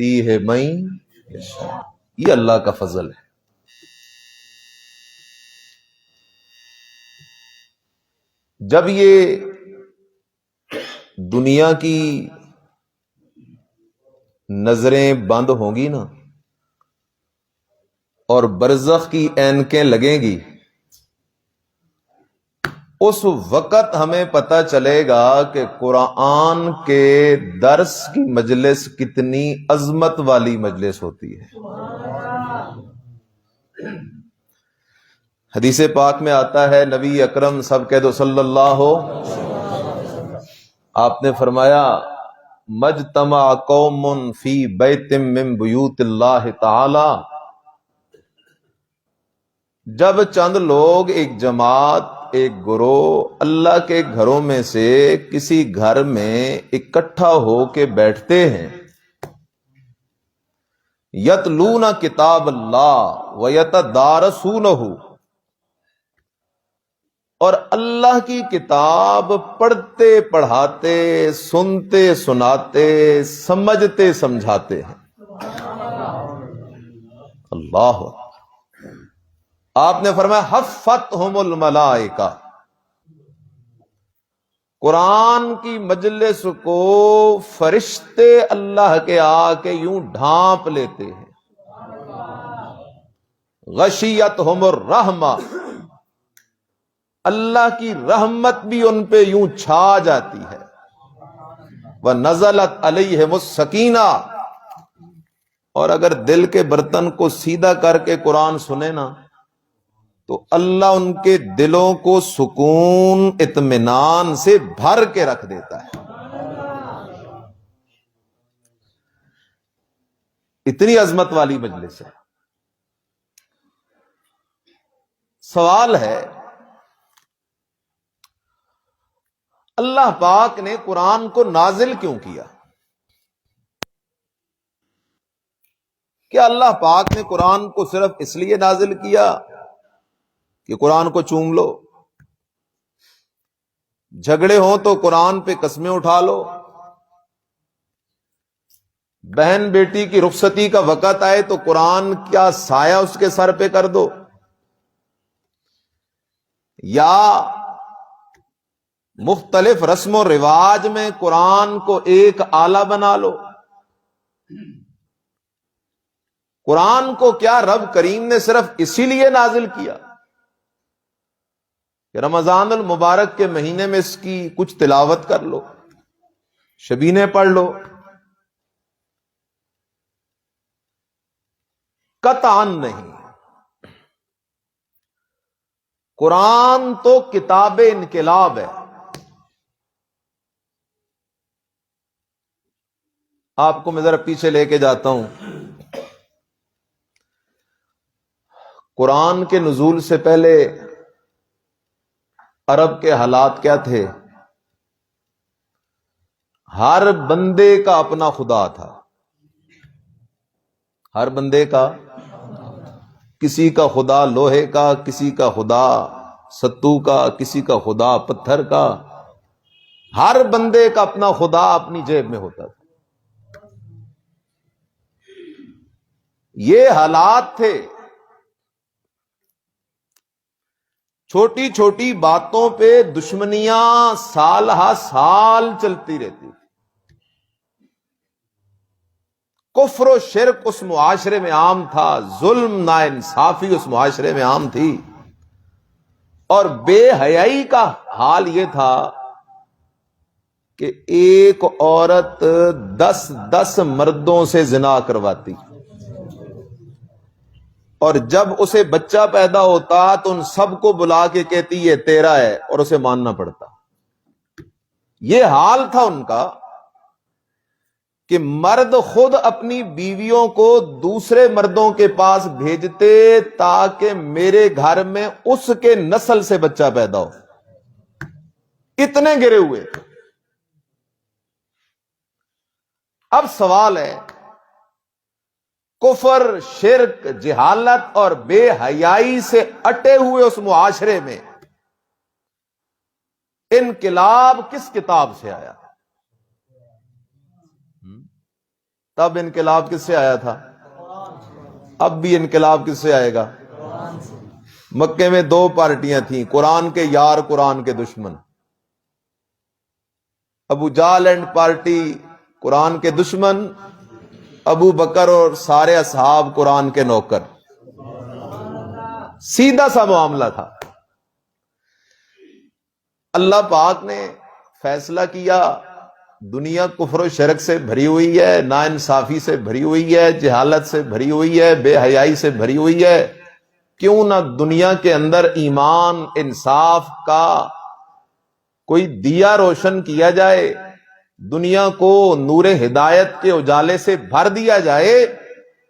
یؤتی ہے من یشاء، یہ اللہ کا فضل ہے۔ جب یہ دنیا کی نظریں بند ہوں گی نا اور برزخ کی اینکیں لگیں گی، اس وقت ہمیں پتہ چلے گا کہ قرآن کے درس کی مجلس کتنی عظمت والی مجلس ہوتی ہے۔ حدیث پاک میں آتا ہے، نبی اکرم سب کہہ دو صلی اللہ ہو، آپ نے فرمایا مجتمع قوم فی بیت من بیوت اللہ تعالی، جب چند لوگ، ایک جماعت، ایک گروہ اللہ کے گھروں میں سے کسی گھر میں اکٹھا ہو کے بیٹھتے ہیں، یتلون کتاب اللہ ویتدارسونہ، اور اللہ کی کتاب پڑھتے پڑھاتے، سنتے سناتے، سمجھتے سمجھاتے ہیں۔ اللہ اکبر۔ آپ نے فرمایا حفتہم الملائکہ، قرآن کی مجلس کو فرشتے اللہ کے آ کے یوں ڈھانپ لیتے ہیں۔ غشیتہم الرحمہ، اللہ کی رحمت بھی ان پہ یوں چھا جاتی ہے۔ وَنَزَلَتْ عَلَيْهِمُ السَّكِینَہ، اور اگر دل کے برتن کو سیدھا کر کے قرآن سنے نا تو اللہ ان کے دلوں کو سکون، اطمینان سے بھر کے رکھ دیتا ہے۔ اتنی عظمت والی مجلس ہے۔ سوال ہے، اللہ پاک نے قرآن کو نازل کیوں کیا؟ کیا اللہ پاک نے قرآن کو صرف اس لیے نازل کیا کہ قرآن کو چوم لو، جھگڑے ہوں تو قرآن پہ قسمیں اٹھا لو، بہن بیٹی کی رخصتی کا وقت آئے تو قرآن کیا سایہ اس کے سر پہ کر دو، یا مختلف رسم و رواج میں قرآن کو ایک آلہ بنا لو؟ قرآن کو کیا رب کریم نے صرف اسی لیے نازل کیا کہ رمضان المبارک کے مہینے میں اس کی کچھ تلاوت کر لو، شبینے پڑھ لو؟ قطعاً نہیں۔ قرآن تو کتاب انقلاب ہے۔ آپ کو میں ذرا پیچھے لے کے جاتا ہوں۔ قرآن کے نزول سے پہلے عرب کے حالات کیا تھے؟ ہر بندے کا اپنا خدا تھا، ہر بندے کا، کسی کا خدا لوہے کا، کسی کا خدا ستو کا، کسی کا خدا پتھر کا، ہر بندے کا اپنا خدا اپنی جیب میں ہوتا تھا۔ یہ حالات تھے، چھوٹی چھوٹی باتوں پہ دشمنیاں سال ہا سال چلتی رہتی، کفر و شرک اس معاشرے میں عام تھا، ظلم ناانصافی اس معاشرے میں عام تھی، اور بے حیائی کا حال یہ تھا کہ ایک عورت 10 مردوں سے زنا کرواتی، اور جب اسے بچہ پیدا ہوتا تو ان سب کو بلا کے کہتی یہ تیرا ہے، اور اسے ماننا پڑتا۔ یہ حال تھا ان کا کہ مرد خود اپنی بیویوں کو دوسرے مردوں کے پاس بھیجتے تاکہ میرے گھر میں اس کے نسل سے بچہ پیدا ہو۔ اتنے گرے ہوئے۔ اب سوال ہے، کفر، شرک، جہالت اور بے حیائی سے اٹے ہوئے اس معاشرے میں انقلاب کس کتاب سے آیا؟ تب انقلاب کس سے آیا تھا؟ اب بھی انقلاب کس سے آئے گا؟ مکے میں دو پارٹیاں تھیں، قرآن کے یار، قرآن کے دشمن۔ ابو جہل اینڈ پارٹی قرآن کے دشمن، ابو بکر اور سارے اصحاب قرآن کے نوکر۔ سیدھا سا معاملہ تھا۔ اللہ پاک نے فیصلہ کیا، دنیا کفر و شرک سے بھری ہوئی ہے، ناانصافی سے بھری ہوئی ہے، جہالت سے بھری ہوئی ہے، بے حیائی سے بھری ہوئی ہے، کیوں نہ دنیا کے اندر ایمان انصاف کا کوئی دیا روشن کیا جائے، دنیا کو نور ہدایت کے اجالے سے بھر دیا جائے۔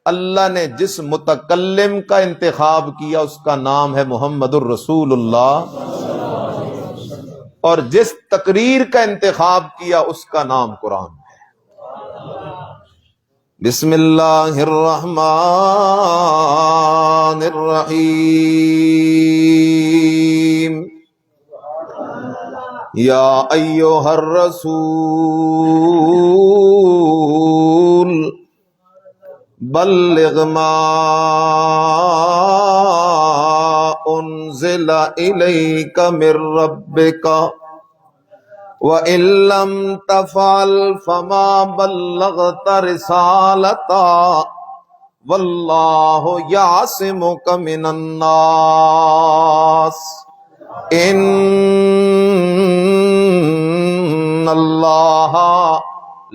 اللہ نے جس متکلم کا انتخاب کیا اس کا نام ہے محمد الرسول اللہ، اور جس تقریر کا انتخاب کیا اس کا نام قرآن ہے۔ بسم اللہ الرحمن الرحیم، یا ایھا الرسول بلغ ما انزل الیک من ربک وَإِن لَّمْ تَفْعَلْ فَمَا بَلَّغْتَ رِسَالَتَهُ وَاللَّهُ يَعْصِمُكَ مِنَ النَّاسِ إِنَّ اللَّهَ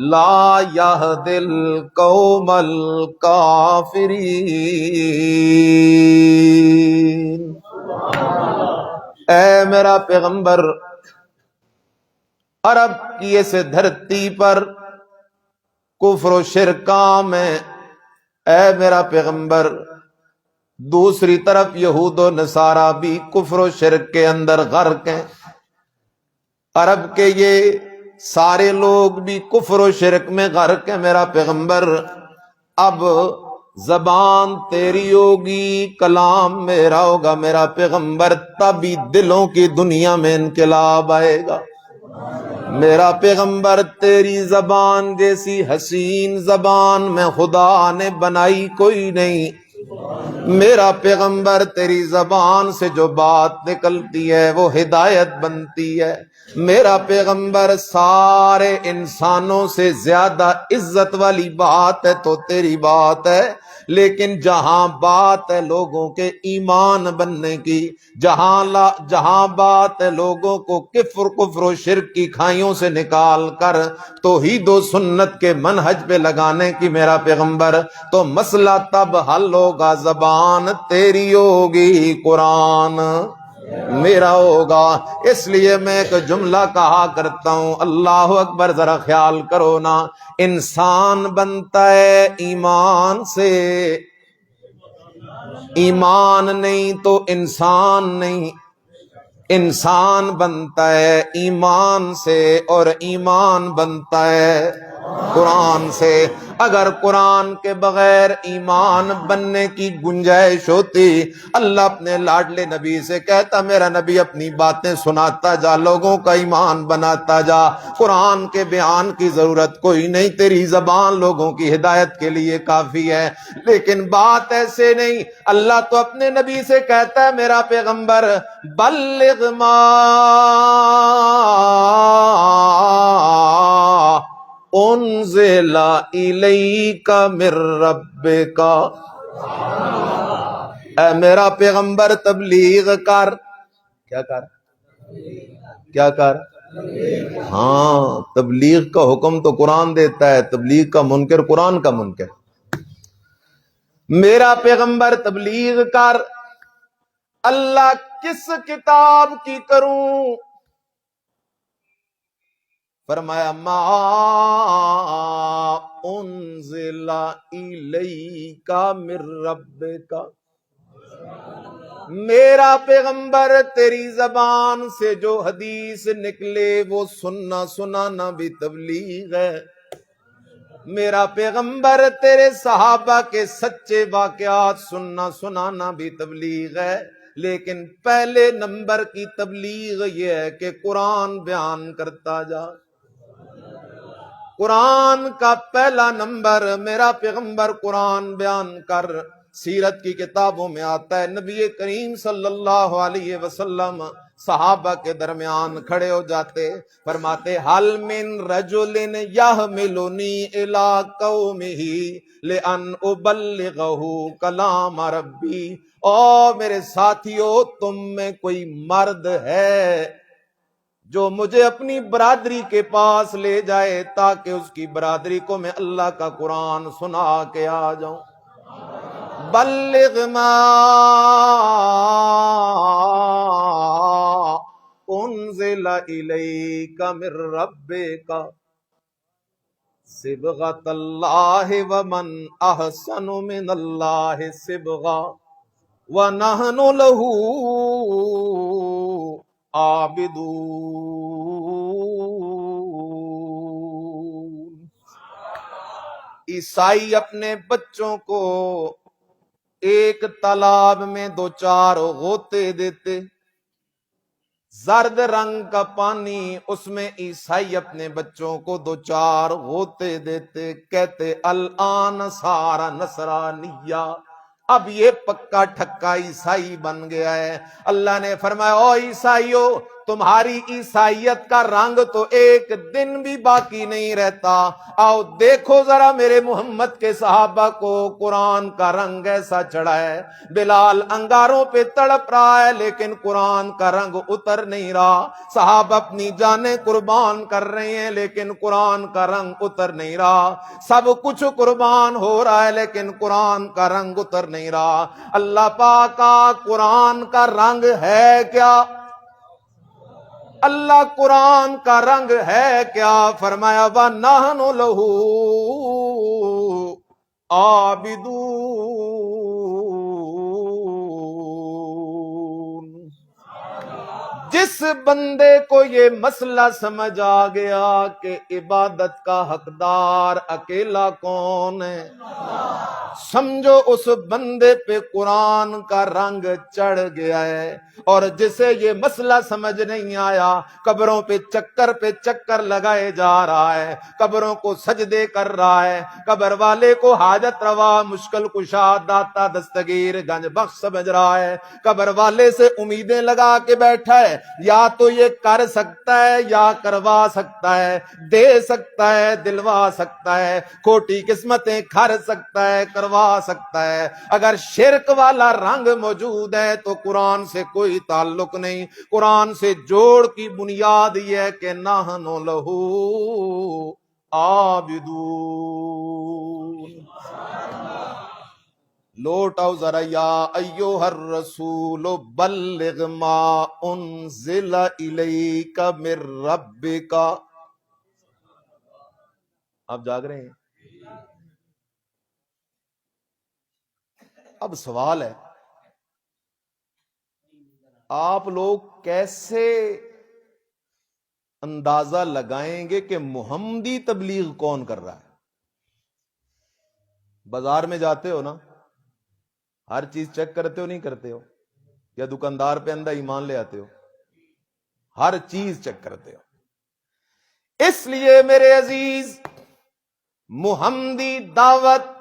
لَا يَهْدِي الْقَوْمَ الْكَافِرِينَ۔ اے میرا پیغمبر، عرب کی اس دھرتی پر کفر و شرک عام ہے، اے میرا پیغمبر۔ دوسری طرف یہود و نصارہ بھی کفر و شرک کے اندر غرق ہیں، عرب کے یہ سارے لوگ بھی کفر و شرک میں غرق ہیں میرا پیغمبر۔ اب زبان تیری ہوگی، کلام میرا ہوگا میرا پیغمبر، تبھی دلوں کی دنیا میں انقلاب آئے گا۔ میرا پیغمبر، تیری زبان جیسی حسین زبان میں خدا نے بنائی کوئی نہیں۔ میرا پیغمبر، تیری زبان سے جو بات نکلتی ہے وہ ہدایت بنتی ہے۔ میرا پیغمبر، سارے انسانوں سے زیادہ عزت والی بات ہے تو تیری بات ہے، لیکن جہاں بات ہے لوگوں کے ایمان بننے کی، جہاں بات ہے لوگوں کو کفر و شرک کی کھائیوں سے نکال کر توحید و سنت کے منہج پہ لگانے کی میرا پیغمبر، تو مسئلہ تب حل ہوگا، زبان تیری ہوگی، قرآن میرا ہوگا۔ اس لیے میں ایک جملہ کہا کرتا ہوں، اللہ اکبر، ذرا خیال کرو نا، انسان بنتا ہے ایمان سے، ایمان نہیں تو انسان نہیں، انسان بنتا ہے ایمان سے اور ایمان بنتا ہے قرآن سے۔ اگر قرآن کے بغیر ایمان بننے کی گنجائش ہوتی، اللہ اپنے لاڈلے نبی سے کہتا میرا نبی اپنی باتیں سناتا جا، لوگوں کا ایمان بناتا جا، قرآن کے بیان کی ضرورت کوئی نہیں، تیری زبان لوگوں کی ہدایت کے لیے کافی ہے۔ لیکن بات ایسے نہیں، اللہ تو اپنے نبی سے کہتا ہے میرا پیغمبر بلغ ما انزل الیک من ربک، اے میرا پیغمبر تبلیغ کر۔ کیا کر؟ ہاں، تبلیغ کا حکم تو قرآن دیتا ہے، تبلیغ کا منکر قرآن کا منکر۔ میرا پیغمبر تبلیغ کر۔ اللہ کس کتاب کی کروں؟ فرمایا ما انزل الیک من ربک، میرا پیغمبر تیری زبان سے جو حدیث نکلے وہ سننا سنانا بھی تبلیغ ہے۔ میرا پیغمبر تیرے صحابہ کے سچے واقعات سننا سنانا بھی تبلیغ ہے، لیکن پہلے نمبر کی تبلیغ یہ ہے کہ قرآن بیان کرتا جا۔ قرآن کا پہلا نمبر میرا پیغمبر قرآن بیان کر. سیرت کی کتابوں میں آتا ہے نبی کریم صلی اللہ علیہ وسلم صحابہ کے درمیان کھڑے ہو جاتے، فرماتے حل من رجل یحملنی الی قومہ لان ابلغہ کلام ربی. او میرے ساتھیو، تم میں کوئی مرد ہے جو مجھے اپنی برادری کے پاس لے جائے تاکہ اس کی برادری کو میں اللہ کا قرآن سنا کے آ جاؤں. بلغ ما انزل الیک من ربک صبغۃ اللہ ومن احسن من اللہ صبغہ ونحن لہ عابدون. عیسائی اپنے بچوں کو ایک تالاب میں 2-4 غوطے دیتے، زرد رنگ کا پانی، اس میں عیسائی اپنے بچوں کو 2-4 غوطے دیتے، کہتے الآن سارا نصرانیہ، اب یہ پکا ٹھکا عیسائی بن گیا ہے. اللہ نے فرمایا او عیسائیو، تمہاری عیسائیت کا رنگ تو ایک دن بھی باقی نہیں رہتا. آؤ دیکھو ذرا میرے محمد کے صحابہ کو، قرآن کا رنگ ایسا چڑھا ہے. بلال انگاروں پہ تڑپ رہا ہے لیکن قرآن کا رنگ اتر نہیں رہا. صحابہ اپنی جانیں قربان کر رہے ہیں لیکن قرآن کا رنگ اتر نہیں رہا. سب کچھ قربان ہو رہا ہے لیکن قرآن کا رنگ اتر نہیں رہا. اللہ پاک کا قرآن کا رنگ ہے کیا؟ اللہ قرآن کا رنگ ہے کیا؟ فرمایا وَنَحْنُ لَهُ عابدون. جس بندے کو یہ مسئلہ سمجھ آ گیا کہ عبادت کا حقدار اکیلا کون ہے، سمجھو اس بندے پہ قرآن کا رنگ چڑھ گیا ہے. اور جسے یہ مسئلہ سمجھ نہیں آیا، قبروں پہ چکر لگائے جا رہا ہے، قبروں کو سجدے کر رہا ہے، قبر والے کو حاجت روا مشکل کشا داتا دستگیر گنج بخش سمجھ رہا ہے، قبر والے سے امیدیں لگا کے بیٹھا ہے، یا تو یہ کر سکتا ہے یا کروا سکتا ہے، دے سکتا ہے دلوا سکتا ہے، کھوٹی قسمتیں کھر سکتا ہے کروا سکتا ہے. اگر شرک والا رنگ موجود ہے تو قرآن سے کوئی تعلق نہیں. قرآن سے جوڑ کی بنیاد یہ ہے کہ نحن لہ عابدون. لوٹ آؤ ذرا یا ایھا الرسول بلغ ما انزل الیک من ربک. آپ جاگ رہے ہیں؟ اب سوال ہے آپ لوگ کیسے اندازہ لگائیں گے کہ محمدی تبلیغ کون کر رہا ہے؟ بازار میں جاتے ہو نا، ہر چیز چیک کرتے ہو نہیں کرتے ہو؟ یا دکاندار پہ اندھا ایمان لے آتے ہو؟ ہر چیز چیک کرتے ہو. اس لیے میرے عزیز، محمدی دعوت،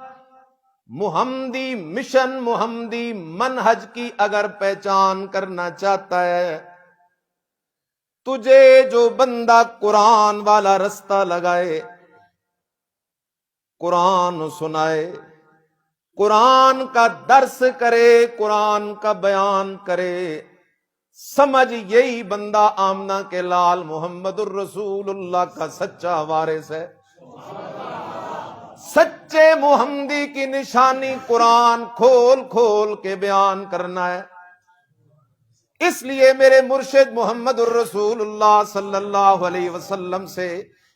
محمدی مشن، محمدی منہج کی اگر پہچان کرنا چاہتا ہے، تجھے جو بندہ قرآن والا رستہ لگائے، قرآن سنائے، قرآن کا درس کرے، قرآن کا بیان کرے، سمجھ یہی بندہ آمنہ کے لال محمد الرسول اللہ کا سچا وارث ہے. سچے محمدی کی نشانی قرآن کھول کھول کے بیان کرنا ہے. اس لیے میرے مرشد محمد الرسول اللہ صلی اللہ علیہ وسلم سے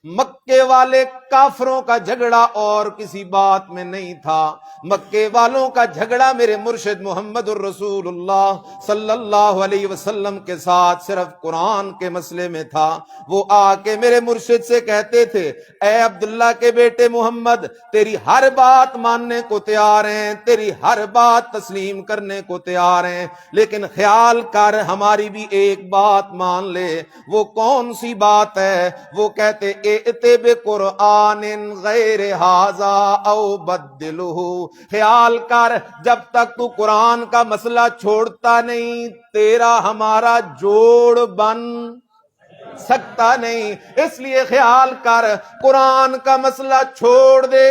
مکے والے کافروں کا جھگڑا اور کسی بات میں نہیں تھا. مکے والوں کا جھگڑا میرے مرشد محمد الرسول اللہ صلی اللہ علیہ وسلم کے ساتھ صرف قرآن کے مسئلے میں تھا. وہ آ کے میرے مرشد سے کہتے تھے اے عبداللہ کے بیٹے محمد، تیری ہر بات ماننے کو تیار ہیں، تیری ہر بات تسلیم کرنے کو تیار ہیں، لیکن خیال کر ہماری بھی ایک بات مان لے. وہ کون سی بات ہے؟ وہ کہتے ائت بقرآن غیر ھذا او بدلہ، خیال کر جب تک تو قرآن کا مسئلہ چھوڑتا نہیں تیرا ہمارا جوڑ بن سکتا نہیں، اس لیے خیال کر قرآن کا مسئلہ چھوڑ دے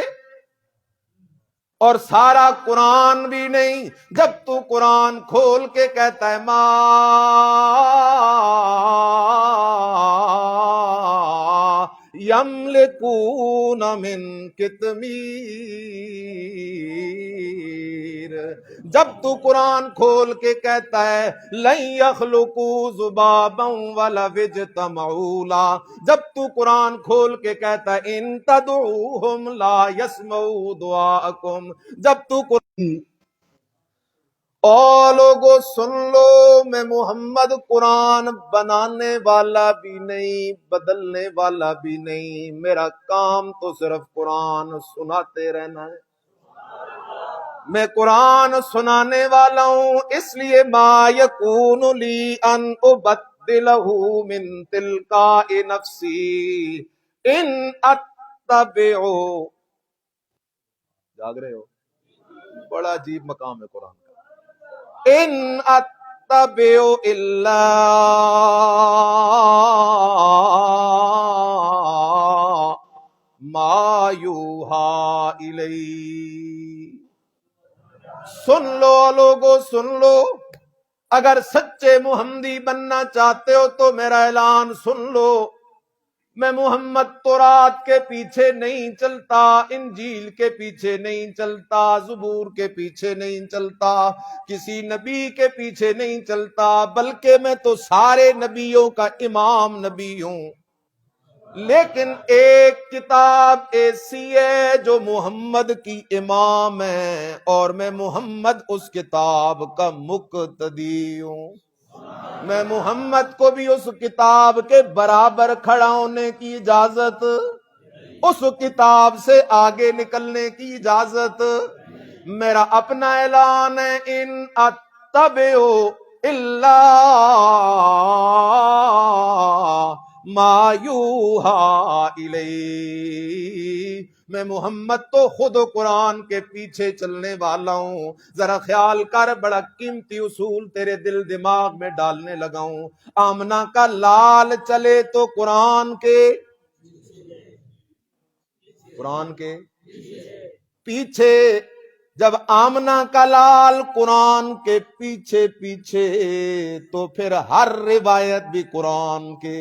اور سارا قرآن بھی نہیں، جب تو قرآن کھول کے کہتا ہے ما یملکون من قطمیر، جب تو قرآن کھول کے کہتا ہے لن یخلقوا ذبابا ولو اجتمعوا لہ، جب تو قرآن کھول کے کہتا ہے ان تدعوہم لا یسمعوا دعاءکم، جب تو او لوگو سن لو میں محمد قرآن بنانے والا بھی نہیں بدلنے والا بھی نہیں، میرا کام تو صرف قرآن سناتے رہنا ہے، میں قرآن سنانے والا ہوں، اس لیے ما یکون لی ان ابدلہ من تلقاء نفسی ان اتبع، جاگ رہے ہو؟ بڑا عجیب مقام ہے قرآن کا، ان اتبع الا ما یوحی الی، سن لو لوگو سن لو، اگر سچے محمدی بننا چاہتے ہو تو میرا اعلان سن لو، میں محمد تورات کے پیچھے نہیں چلتا، انجیل کے پیچھے نہیں چلتا، زبور کے پیچھے نہیں چلتا، کسی نبی کے پیچھے نہیں چلتا، بلکہ میں تو سارے نبیوں کا امام نبی ہوں، لیکن ایک کتاب ایسی ہے جو محمد کی امام ہے اور میں محمد اس کتاب کا مقتدی ہوں، میں محمد کو بھی اس کتاب کے برابر کھڑا ہونے کی اجازت، اس کتاب سے آگے نکلنے کی اجازت، میرا اپنا اعلان ہے ان اتبع الا ما یوحی الی، میں محمد تو خود قرآن کے پیچھے چلنے والا ہوں، ذرا خیال کر بڑا قیمتی اصول تیرے دل دماغ میں ڈالنے لگا ہوں، آمنہ کا لال چلے تو قرآن کے پیچھے، جب آمنہ کا لال قرآن کے پیچھے پیچھے تو پھر ہر روایت بھی قرآن کے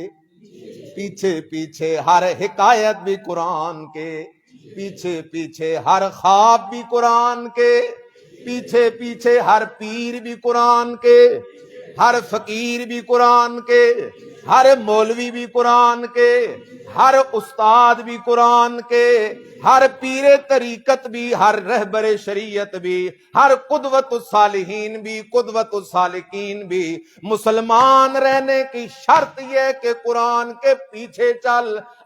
پیچھے پیچھے، ہر حکایت بھی قرآن کے پیچھے پیچھے، ہر خواب بھی قرآن کے پیچھے پیچھے، ہر پیر بھی قرآن کے، ہر فقیر بھی قرآن کے، ہر مولوی بھی قرآن کے، ہر استاد بھی قرآن کے، ہر پیر طریقت بھی، ہر رہبر شریعت بھی، ہر قدوۃ الصالحین بھی، قدوۃ السالکین بھی، مسلمان رہنے کی شرط یہ کہ قرآن کے پیچھے چل،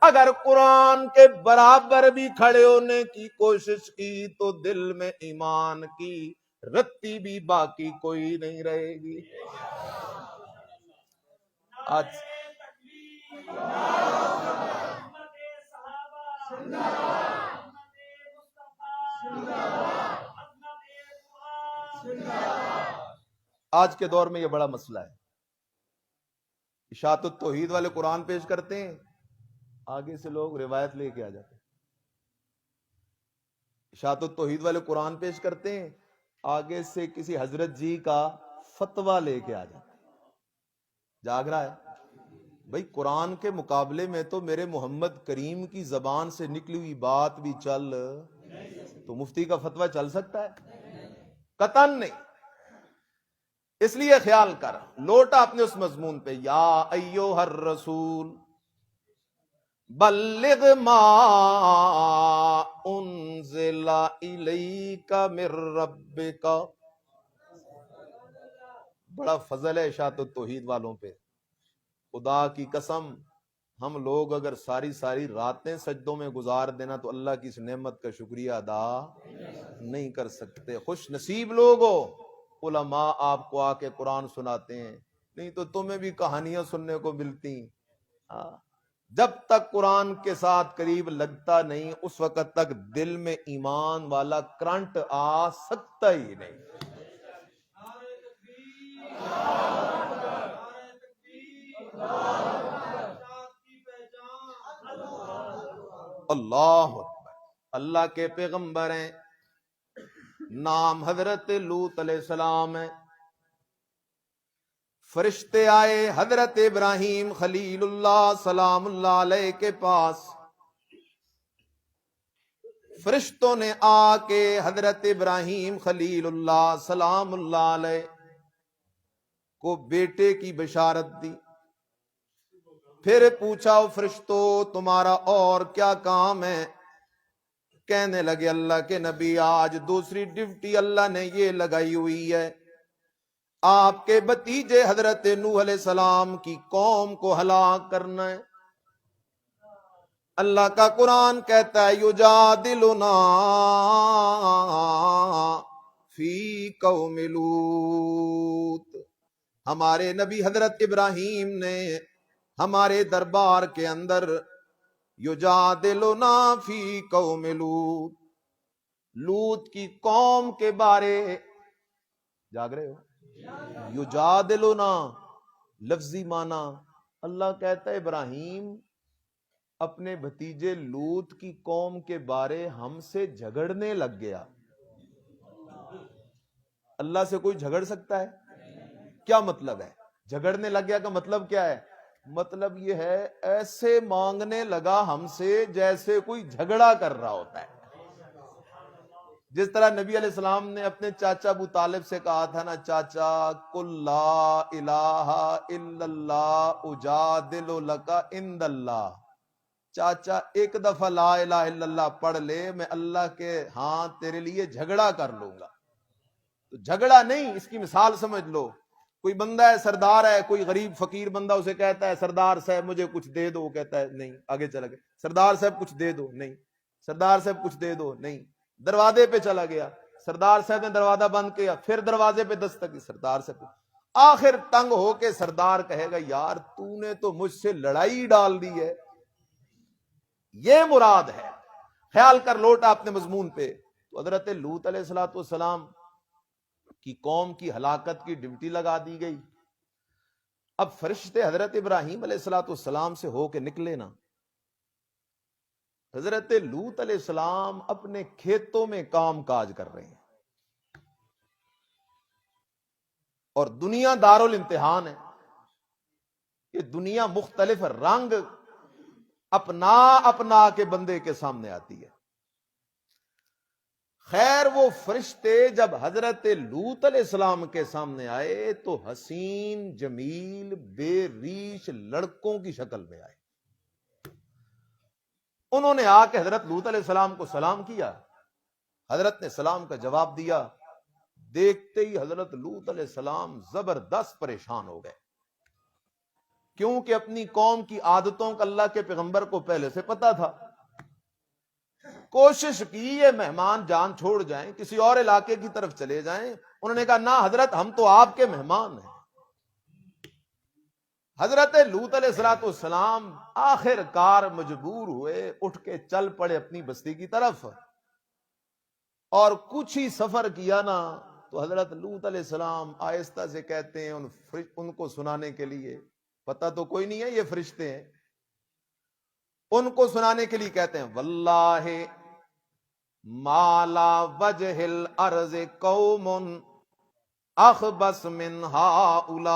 اگر قرآن کے برابر بھی کھڑے ہونے کی کوشش کی تو دل میں ایمان کی رتی بھی باقی کوئی نہیں رہے گی۔ آج آج کے دور میں یہ بڑا مسئلہ ہے، اشاعت التوحید والے قرآن پیش کرتے ہیں، آگے سے لوگ روایت لے کے آ جاتے ہیں، اشاعت التوحید والے قرآن پیش کرتے ہیں، آگے سے کسی حضرت جی کا فتویٰ لے کے آ جاتے ہیں، جاگ رہا ہے بھئی قرآن کے مقابلے میں تو میرے محمد کریم کی زبان سے نکلی ہوئی بات بھی چل، تو مفتی کا فتویٰ چل سکتا ہے؟ قطعاً نہیں۔ اس لیے خیال کر، لوٹا اپنے اس مضمون پہ، یا ایوہ الرسول بلغ ما انزل الیک من ربک، بڑا فضل ہے اشاعت التوحید والوں پہ، خدا کی قسم ہم لوگ اگر ساری ساری راتیں سجدوں میں گزار دینا تو اللہ کی اس نعمت کا شکریہ ادا نہیں کر سکتے۔ خوش نصیب لوگ ہو، علماء آپ کو آ کے قرآن سناتے ہیں، نہیں تو تمہیں بھی کہانیاں سننے کو ملتی، جب تک قرآن کے ساتھ قریب لگتا نہیں اس وقت تک دل میں ایمان والا کرنٹ آ سکتا ہی نہیں. اللہ اکبر. اللہ کے پیغمبر ہیں، نام حضرت لوط علیہ السلام ہے. فرشتے آئے حضرت ابراہیم خلیل اللہ سلام اللہ علیہ کے پاس. فرشتوں نے آ کے حضرت ابراہیم خلیل اللہ سلام اللہ علیہ کو بیٹے کی بشارت دی. پھر پوچھا فرشتوں تمہارا اور کیا کام ہے؟ کہنے لگے اللہ کے نبی آج دوسری ڈیوٹی اللہ نے یہ لگائی ہوئی ہے، آپ کے بھتیجے حضرت نوح علیہ السلام کی قوم کو ہلاک کرنا ہے. اللہ کا قرآن کہتا ہے یجادلنا فی قوم لوط. ہمارے نبی حضرت ابراہیم نے ہمارے دربار کے اندر یجادلنا فی قوم لوط، لوط کی قوم کے بارے جاگ رہے ہو؟ یجادلنا لفظی معنی اللہ کہتا ہے ابراہیم اپنے بھتیجے لوط کی قوم کے بارے ہم سے جھگڑنے لگ گیا. اللہ سے کوئی جھگڑ سکتا ہے؟ کیا مطلب ہے جھگڑنے لگ گیا کا مطلب کیا ہے؟ مطلب یہ ہے ایسے مانگنے لگا ہم سے جیسے کوئی جھگڑا کر رہا ہوتا ہے. جس طرح نبی علیہ السلام نے اپنے چاچا ابو طالب سے کہا تھا نا، چاچا قل لا الہ الا اللہ اجادل لک عند اللہ. چاچا ایک دفعہ لا الہ الا اللہ پڑھ لے، میں اللہ کے ہاں تیرے لیے جھگڑا کر لوں گا. تو جھگڑا نہیں، اس کی مثال سمجھ لو. کوئی بندہ ہے سردار ہے، کوئی غریب فقیر بندہ اسے کہتا ہے سردار صاحب مجھے کچھ دے دو، وہ کہتا ہے نہیں، آگے چلا گیا. سردار صاحب کچھ دے دو، نہیں. سردار صاحب کچھ دے دو، نہیں. دروازے پہ چلا گیا، سردار صاحب نے دروازہ بند کیا، پھر دروازے پہ دستک، سردار صاحب آخر تنگ ہو کے سردار کہے گا یار تو نے تو مجھ سے لڑائی ڈال دی ہے. یہ مراد ہے. خیال کر لوٹا اپنے مضمون پہ. تو حضرت لوط علیہ السلام کی قوم کی ہلاکت کی ڈیوٹی لگا دی گئی. اب فرشتے حضرت ابراہیم علیہ السلام سے ہو کے نکلے نا، حضرت لوط علیہ السلام اپنے کھیتوں میں کام کاج کر رہے ہیں، اور دنیا دارالامتحان ہے. یہ دنیا مختلف رنگ اپنا اپنا کے بندے کے سامنے آتی ہے. خیر وہ فرشتے جب حضرت لوط علیہ السلام کے سامنے آئے تو حسین جمیل بے ریش لڑکوں کی شکل میں آئے. انہوں نے آ کے حضرت لوط علیہ السلام کو سلام کیا. حضرت نے سلام کا جواب دیا. دیکھتے ہی حضرت لوط علیہ السلام زبردست پریشان ہو گئے، کیونکہ اپنی قوم کی عادتوں کا اللہ کے پیغمبر کو پہلے سے پتا تھا. کوشش کی یہ مہمان جان چھوڑ جائیں، کسی اور علاقے کی طرف چلے جائیں. انہوں نے کہا نہ حضرت ہم تو آپ کے مہمان ہیں. حضرت لوط علیہ السلام آخر کار مجبور ہوئے، اٹھ کے چل پڑے اپنی بستی کی طرف. اور کچھ ہی سفر کیا نا تو حضرت لوط علیہ السلام آہستہ سے کہتے ہیں ان کو سنانے کے لیے، پتہ تو کوئی نہیں ہے یہ فرشتے ہیں، ان کو سنانے کے لیے کہتے ہیں واللہ مالا وجہ الارض قوم اخبث من ہؤلاء.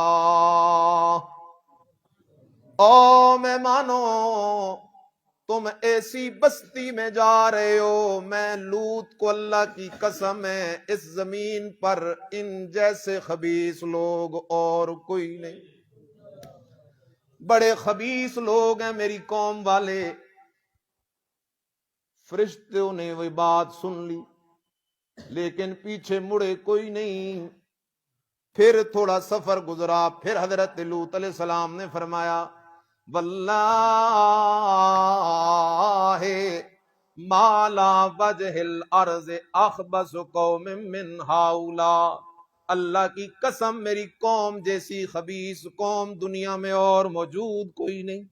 او مہمانو تم ایسی بستی میں جا رہے ہو، میں لوط کو اللہ کی قسم ہے اس زمین پر ان جیسے خبیث لوگ اور کوئی نہیں. بڑے خبیث لوگ ہیں میری قوم والے. فرشتوں نے وہ بات سن لی لیکن پیچھے مڑے کوئی نہیں. پھر تھوڑا سفر گزرا، پھر حضرت لوط علیہ السلام نے فرمایا واللہ ما لا وجہ الارض اخبث قوم من ہؤلاء. اللہ کی قسم میری قوم جیسی خبیث قوم دنیا میں اور موجود کوئی نہیں.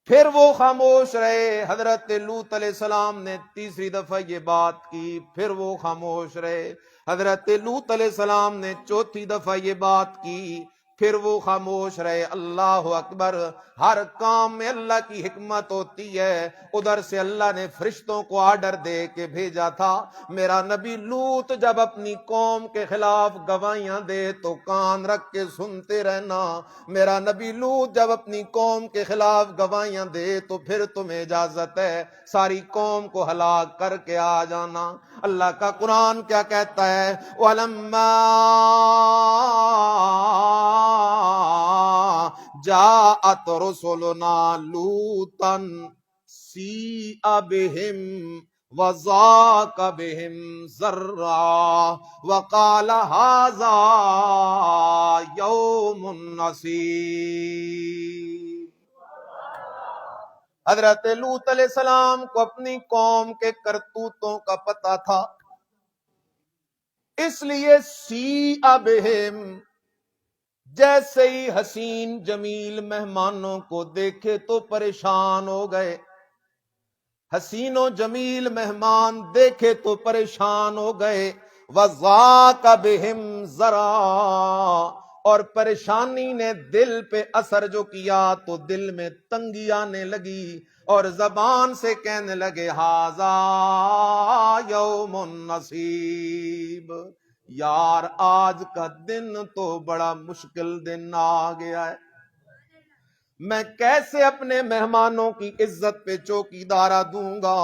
پھر وہ خاموش رہے. حضرت لوط علیہ السلام نے تیسری دفعہ یہ بات کی, پھر وہ خاموش رہے. حضرت لوط علیہ السلام نے چوتھی دفعہ یہ بات کی, پھر وہ خاموش رہے. اللہ اکبر. ہر کام میں اللہ کی حکمت ہوتی ہے. ادھر سے اللہ نے فرشتوں کو آرڈر دے کے بھیجا تھا, میرا نبی لوط جب اپنی قوم کے خلاف گواہیاں دے تو کان رکھ کے سنتے رہنا. میرا نبی لوط جب اپنی قوم کے خلاف گواہیاں دے تو پھر تمہیں اجازت ہے ساری قوم کو ہلاک کر کے آ جانا. اللہ کا قرآن کیا کہتا ہے؟ وَلَمَّا جاءت رسلنا لوطا سیء بهم وضاق بهم ذرعا وقال هذا يوم عسير. حضرت لوط علیہ السلام کو اپنی قوم کے کرتوتوں کا پتہ تھا, اس لیے سیء بہم, جیسے ہی حسین جمیل مہمانوں کو دیکھے تو پریشان ہو گئے. حسین و جمیل مہمان دیکھے تو پریشان ہو گئے. وَذَاقَ بِهِمْ ذَرَا, اور پریشانی نے دل پہ اثر جو کیا تو دل میں تنگی آنے لگی اور زبان سے کہنے لگے ہذا یوم نصیب, یار آج کا دن تو بڑا مشکل دن آ گیا ہے. میں کیسے اپنے مہمانوں کی عزت پہ چوکیدارہ دوں گا؟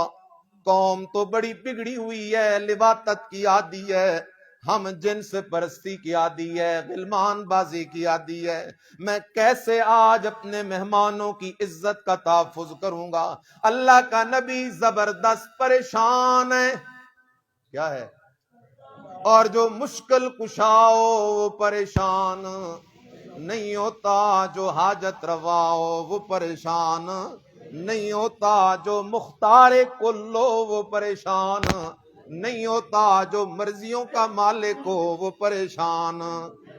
قوم تو بڑی بگڑی ہوئی ہے, لواطت کی عادی ہے, ہم جنس پرستی کی عادی ہے, غلمان بازی کی عادی ہے. میں کیسے آج اپنے مہمانوں کی عزت کا تحفظ کروں گا؟ اللہ کا نبی زبردست پریشان ہے. کیا ہے؟ اور جو مشکل کشاؤ وہ پریشان نہیں ہوتا, جو حاجت روا ہو وہ پریشان نہیں ہوتا, جو مختار کل ہو وہ پریشان نہیں ہوتا, جو مرضیوں کا مالک ہو وہ پریشان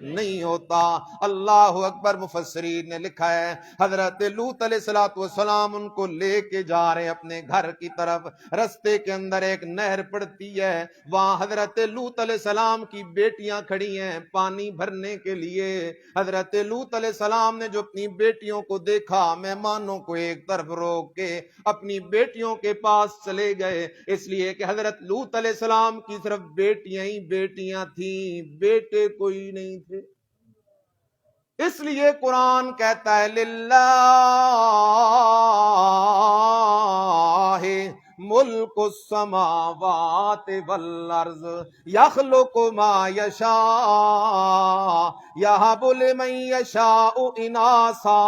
نہیں ہوتا. اللہ اکبر. مفسرین نے لکھا ہے حضرت لوط علیہ السلام ان کو لے کے جا رہے اپنے گھر کی طرف. رستے کے اندر ایک نہر پڑتی ہے, وہاں حضرت لوط علیہ السلام کی بیٹیاں کھڑی ہیں پانی بھرنے کے لیے. حضرت لوط علیہ السلام نے جو اپنی بیٹیوں کو دیکھا, مہمانوں کو ایک طرف روک کے اپنی بیٹیوں کے پاس چلے گئے, اس لیے کہ حضرت لوط علیہ السلام کی صرف بیٹیاں ہی بیٹیاں تھیں, بیٹے کوئی نہیں تھے. اس لیے قرآن کہتا ہے للہ ملک السماوات والارض یخلق ما یشاء یہب لمن یشاء اناثا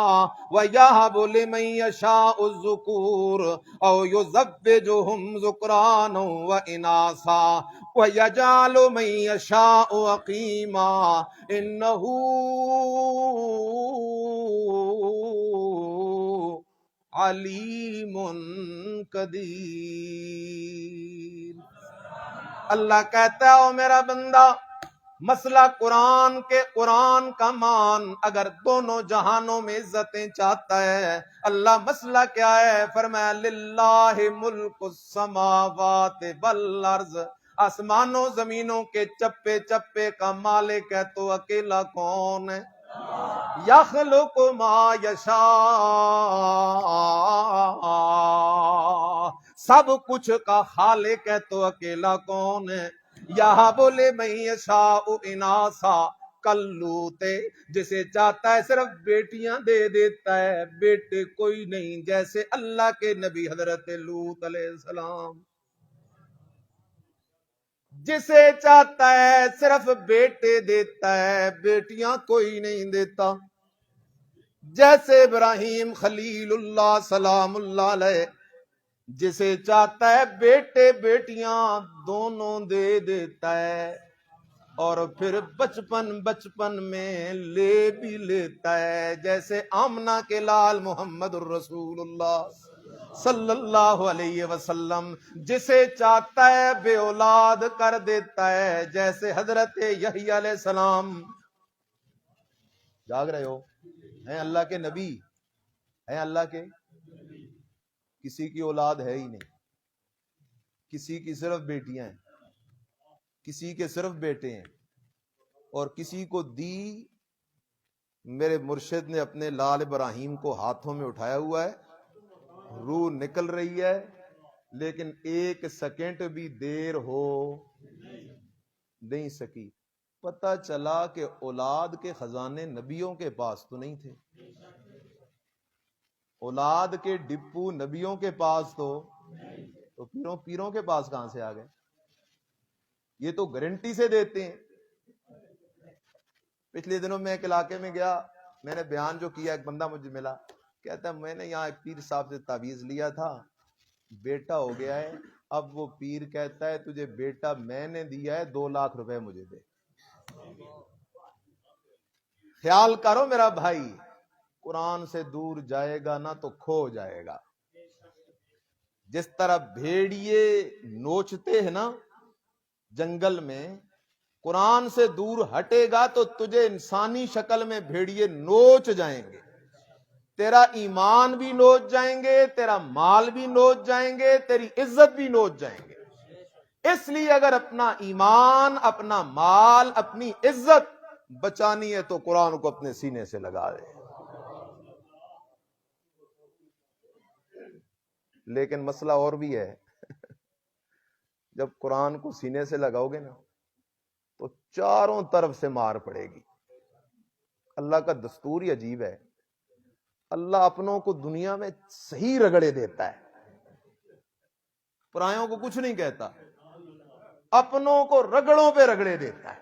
ویہب لمن یشاء الذکور او یزوجہم ذکرانا واناثا ویجعل من یشاء عقیما انہ علیم قدیر. اللہ کہتا ہے او میرا بندہ, مسئلہ قرآن کے قرآن کا مان اگر دونوں جہانوں میں عزتیں چاہتا ہے, اللہ مسئلہ کیا ہے؟ فرمایا للہ ملک السماوات والارض, آسمانوں زمینوں کے چپے چپے کا مالک ہے تو اکیلا کون ہے؟ یخلق ما یشاء, سب کچھ کا خالق ہے تو اکیلا کون ہے؟ یہب لمن یشاء اناثا, کلوتے جسے چاہتا ہے صرف بیٹیاں دے دیتا ہے, بیٹے کوئی نہیں, جیسے اللہ کے نبی حضرت لوط علیہ السلام. جسے چاہتا ہے صرف بیٹے دیتا ہے, بیٹیاں کوئی نہیں دیتا. جیسے ابراہیم خلیل اللہ سلام اللہ علیہ, جسے چاہتا ہے بیٹے بیٹیاں دونوں دے دیتا ہے, اور پھر بچپن میں لے بھی لیتا ہے, جیسے آمنہ کے لال محمد الرسول اللہ صلی اللہ علیہ وسلم. جسے چاہتا ہے بے اولاد کر دیتا ہے, جیسے حضرت یحییٰ علیہ السلام. جاگ رہے ہو؟ ہیں اللہ کے نبی, ہیں اللہ کے کسی کی اولاد ہے ہی نہیں، کسی کی صرف بیٹیاں ہیں، کسی کے صرف بیٹے ہیں، اور کسی کو دی میرے مرشد نے اپنے لال ابراہیم کو ہاتھوں میں اٹھایا ہوا ہے، روح نکل رہی ہے، لیکن ایک سیکنڈ بھی دیر ہو نہیں سکی۔ پتہ چلا کہ اولاد کے خزانے نبیوں کے پاس تو نہیں تھے، اولاد کے ڈپو نبیوں کے پاس تو پیروں کے پاس کہاں سے آ گئے؟ یہ تو گارنٹی سے دیتے ہیں۔ پچھلے دنوں میں ایک علاقے میں گیا، میں نے بیان جو کیا، ایک بندہ مجھے ملا، کہتا ہے میں نے یہاں ایک پیر صاحب سے تعویذ لیا تھا، بیٹا ہو گیا ہے، اب وہ پیر کہتا ہے تجھے بیٹا میں نے دیا ہے، 2 لاکھ روپے مجھے دے۔ خیال کرو میرا بھائی، قرآن سے دور جائے گا نا تو کھو جائے گا۔ جس طرح بھیڑیے نوچتے ہیں نا جنگل میں، قرآن سے دور ہٹے گا تو تجھے انسانی شکل میں بھیڑیے نوچ جائیں گے، تیرا ایمان بھی نوچ جائیں گے، تیرا مال بھی نوچ جائیں گے، تیری عزت بھی نوچ جائیں گے۔ اس لیے اگر اپنا ایمان، اپنا مال، اپنی عزت بچانی ہے تو قرآن کو اپنے سینے سے لگا دے۔ لیکن مسئلہ اور بھی ہے، جب قرآن کو سینے سے لگاؤ گے نا تو چاروں طرف سے مار پڑے گی۔ اللہ کا دستور ہی عجیب ہے، اللہ اپنوں کو دنیا میں صحیح رگڑے دیتا ہے، پرایوں کو کچھ نہیں کہتا، اپنوں کو رگڑوں پہ رگڑے دیتا ہے،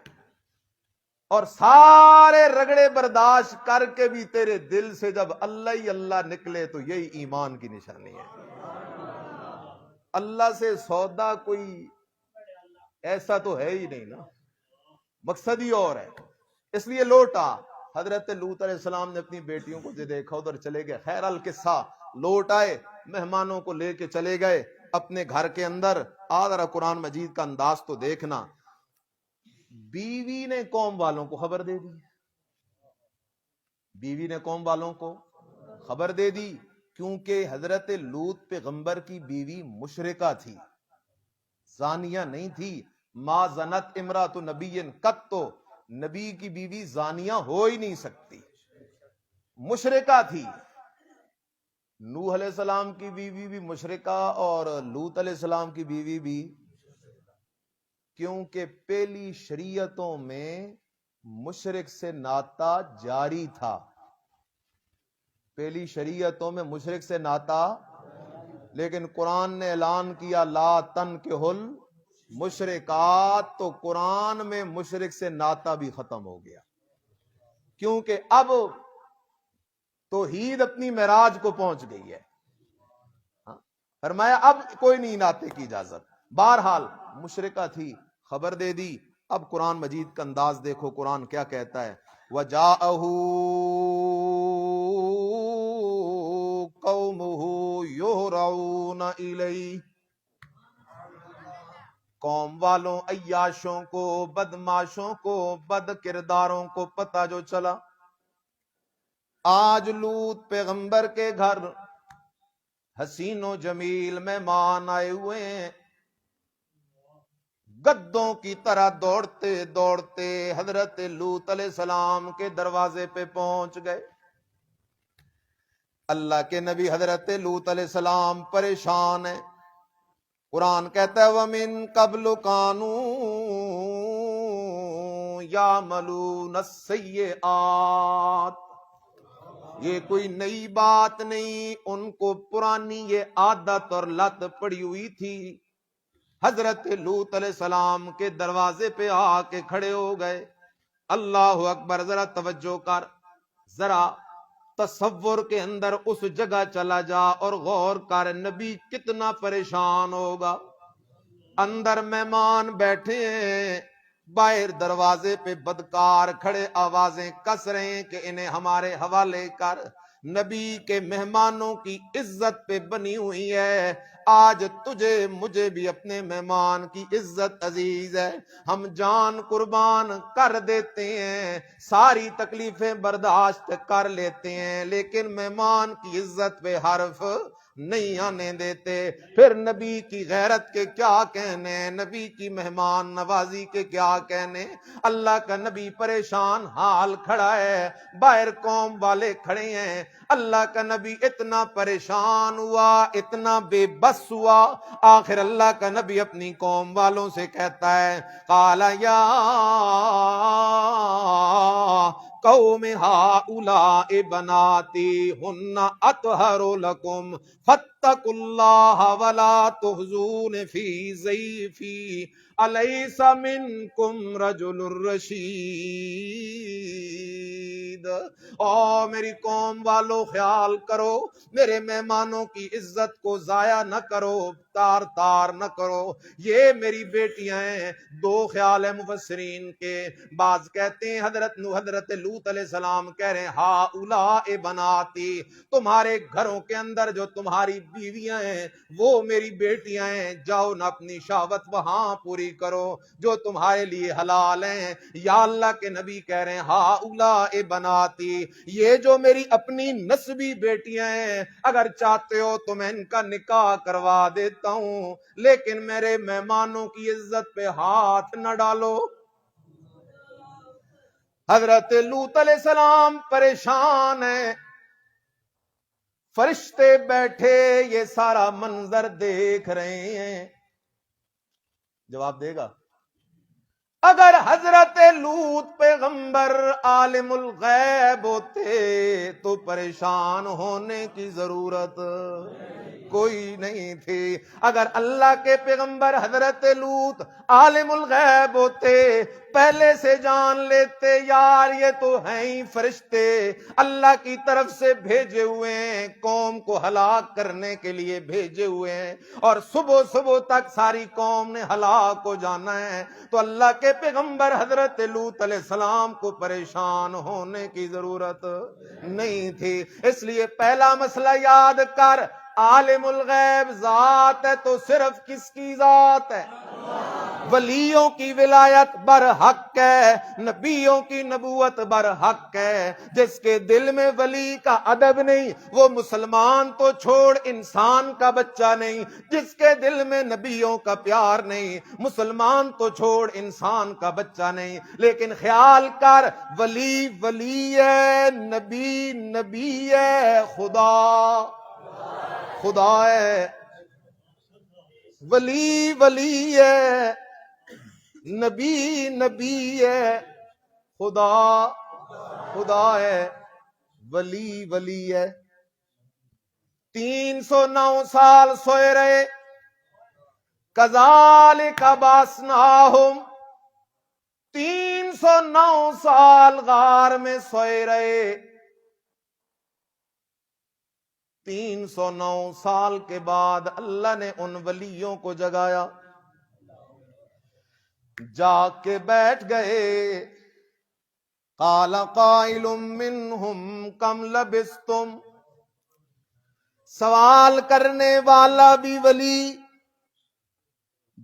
اور سارے رگڑے برداشت کر کے بھی تیرے دل سے جب اللہ ہی اللہ نکلے تو یہی ایمان کی نشانی ہے۔ اللہ سے سودا کوئی ایسا تو ہے ہی نہیں نا، مقصد ہی اور ہے۔ اس لیے لوٹا، حضرت لوط علیہ السلام نے اپنی بیٹیوں کو دیکھا، ادھر چلے گئے، خیر القصہ لوٹ آئے، مہمانوں کو لے کے چلے گئے اپنے گھر کے اندر۔ ذرا قرآن مجید کا انداز تو دیکھنا، بیوی نے قوم والوں کو خبر دے دی، بیوی نے قوم والوں کو خبر دے دی، کیونکہ حضرت لوط پیغمبر کی بیوی مشرکہ تھی، زانیہ نہیں تھی۔ ما زنت امرات نبی قط، تو نبی کی بیوی زانیہ ہو ہی نہیں سکتی، مشرکہ تھی۔ نوح علیہ السلام کی بیوی بھی مشرکہ اور لوط علیہ السلام کی بیوی بھی، کیونکہ پہلی شریعتوں میں مشرک سے ناطا جاری تھا، پہلی شریعتوں میں مشرک سے ناطا، لیکن قرآن نے اعلان کیا لا تنکحوا المشرکات، تو قرآن میں مشرک سے ناطا بھی ختم ہو گیا، کیونکہ اب توحید اپنی معراج کو پہنچ گئی ہے۔ فرمایا اب کوئی نہیں ناطے کی اجازت۔ بہرحال مشرکہ تھی، خبر دے دی۔ اب قرآن مجید کا انداز دیکھو، قرآن کیا کہتا ہے، وَجَاءَهُ قَوْمُهُ يُهْرَعُونَ إِلَيْهِ، قوم والوں، عیاشوں کو، بدماشوں کو، بد کرداروں کو پتہ جو چلا آج لوط پیغمبر کے گھر حسین و جمیل مہمان آئے ہوئے ہیں، گدوں کی طرح دوڑتے دوڑتے حضرت لوط علیہ السلام کے دروازے پہ پہنچ گئے۔ اللہ کے نبی حضرت لوط علیہ السلام پریشان ہیں۔ قرآن کہتا ہے وَمِن قَبْلُ كَانُوا يَعْمَلُونَ السَّيِّئَاتِ، یہ کوئی نئی بات نہیں، ان کو پرانی یہ عادت اور لت پڑی ہوئی تھی۔ حضرت لوط علیہ السلام کے دروازے پہ آ کے کھڑے ہو گئے۔ اللہ اکبر، ذرا توجہ کر، ذرا تصور کے اندر اس جگہ چلا جا اور غور کر، نبی کتنا پریشان ہوگا۔ اندر مہمان بیٹھے ہیں، باہر دروازے پہ بدکار کھڑے آوازیں کس رہے ہیں کہ انہیں ہمارے حوالے کر۔ نبی کے مہمانوں کی عزت پہ بنی ہوئی ہے، آج تجھے مجھے بھی اپنے مہمان کی عزت عزیز ہے، ہم جان قربان کر دیتے ہیں، ساری تکلیفیں برداشت کر لیتے ہیں، لیکن مہمان کی عزت پہ حرف نہیں آنے دیتے. پھر نبی کی غیرت کے کیا کہنے, نبی کی مہمان نوازی کے کیا کہنے. اللہ کا نبی پریشان حال کھڑا ہے, باہر قوم والے کھڑے ہیں. اللہ کا نبی اتنا پریشان ہوا, اتنا بے بس ہوا, آخر اللہ کا نبی اپنی قوم والوں سے کہتا ہے, قال یا قوم ہؤلاء بناتی ہن اطہر لکم فاتقوا اللہ ولا تخزون فی ضیفی الیس منکم رجل رشید. او میری قوم والو خیال کرو, میرے مہمانوں کی عزت کو ضائع نہ کرو, تار تار نہ کرو. یہ میری بیٹیاں ہیں. دو خیال ہے مفسرین کے. بعض کہتے ہیں حضرت لوط علیہ السلام کہہ رہے ہیں ہؤلاء بناتی, تمہارے گھروں کے اندر جو تمہاری بیویاں ہیں وہ میری بیٹیاں ہیں, جاؤ نہ اپنی شہوت وہاں پوری کرو جو تمہارے لیے حلال ہیں. یا اللہ کے نبی کہہ رہے ہیں ہؤلاء بناتی, یہ جو میری اپنی نسبی بیٹیاں ہیں, اگر چاہتے ہو تو میں ان کا نکاح کروا دیتا ہوں, لیکن میرے مہمانوں کی عزت پہ ہاتھ نہ ڈالو. حضرت لوط علیہ السلام پریشان ہیں, فرشتے بیٹھے یہ سارا منظر دیکھ رہے ہیں. جواب دے گا. اگر حضرت لوط پیغمبر عالم الغیب ہوتے تو پریشان ہونے کی ضرورت کوئی نہیں تھی. اگر اللہ کے پیغمبر حضرت لوط عالم الغیب ہوتے, پہلے سے جان لیتے یار یہ تو ہیں ہی فرشتے, اللہ کی طرف سے بھیجے ہوئے ہیں, قوم کو ہلاک کرنے کے لیے بھیجے ہوئے ہیں, اور صبح صبح تک ساری قوم نے ہلاک ہو جانا ہے, تو اللہ کے پیغمبر حضرت لوط علیہ السلام کو پریشان ہونے کی ضرورت نہیں تھی. اس لیے پہلا مسئلہ یاد کر, عالم الغیب ذات ہے تو صرف کس کی ذات ہے؟ ولیوں کی ولایت برحق ہے, نبیوں کی نبوت برحق ہے. جس کے دل میں ولی کا ادب نہیں وہ مسلمان تو چھوڑ انسان کا بچہ نہیں, جس کے دل میں نبیوں کا پیار نہیں مسلمان تو چھوڑ انسان کا بچہ نہیں. لیکن خیال کر, ولی ولی ہے, نبی نبی ہے, خدا ہے. ولی ولی ہے, نبی نبی ہے, خدا ہے, ولی ولی ہے. 309 سال سوئے رہے, کذالک باسناہم, 309 سال غار میں سوئے رہے. 309 سال کے بعد اللہ نے ان ولیوں کو جگایا, جا کے بیٹھ گئے. قال قائل منہم کم لبستم, سوال کرنے والا بھی ولی,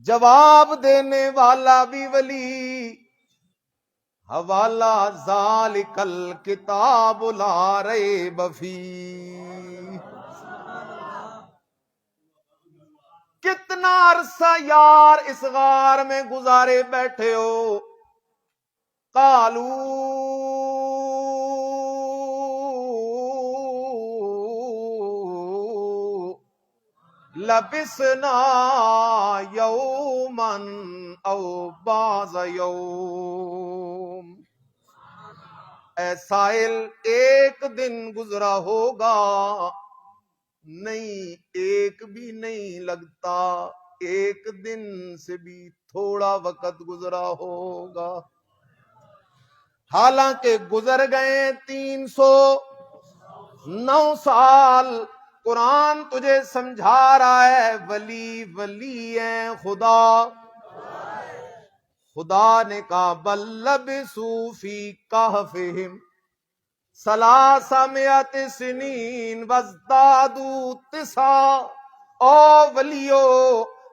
جواب دینے والا بھی ولی. حوالہ ذالک الکتاب لا ریب فیہ. کتنا عرصہ یار اس غار میں گزارے بیٹھے ہو. قالو لبسنا یوما او بعض یوم, اے سائل ایک دن گزرا ہوگا, نہیں ایک بھی نہیں لگتا, ایک دن سے بھی تھوڑا وقت گزرا ہوگا. حالانکہ گزر گئے 309 سال. قرآن تجھے سمجھا رہا ہے ولی ولی ہیں, خدا نے کہا بل لبثوا فی کہفہم ثلاثمائۃ سنین وازدادوا تسعا. او ولیو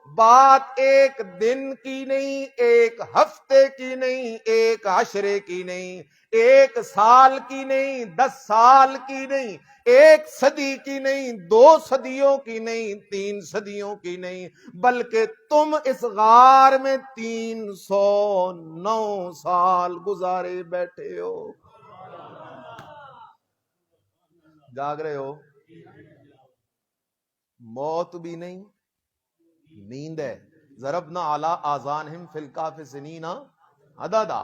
بات ایک دن کی نہیں، ایک ہفتے کی نہیں، ایک عشرے کی نہیں، ایک سال کی نہیں، 10 سال کی نہیں، ایک صدی کی نہیں، 2 صدیوں کی نہیں، 3 صدیوں کی نہیں، بلکہ تم اس غار میں 309 سال گزارے بیٹھے ہو، جاگ رہے ہو۔ موت بھی نہیں، نیند ہے۔ ضربنا علی آذانہم فی الکہف سنین عددا،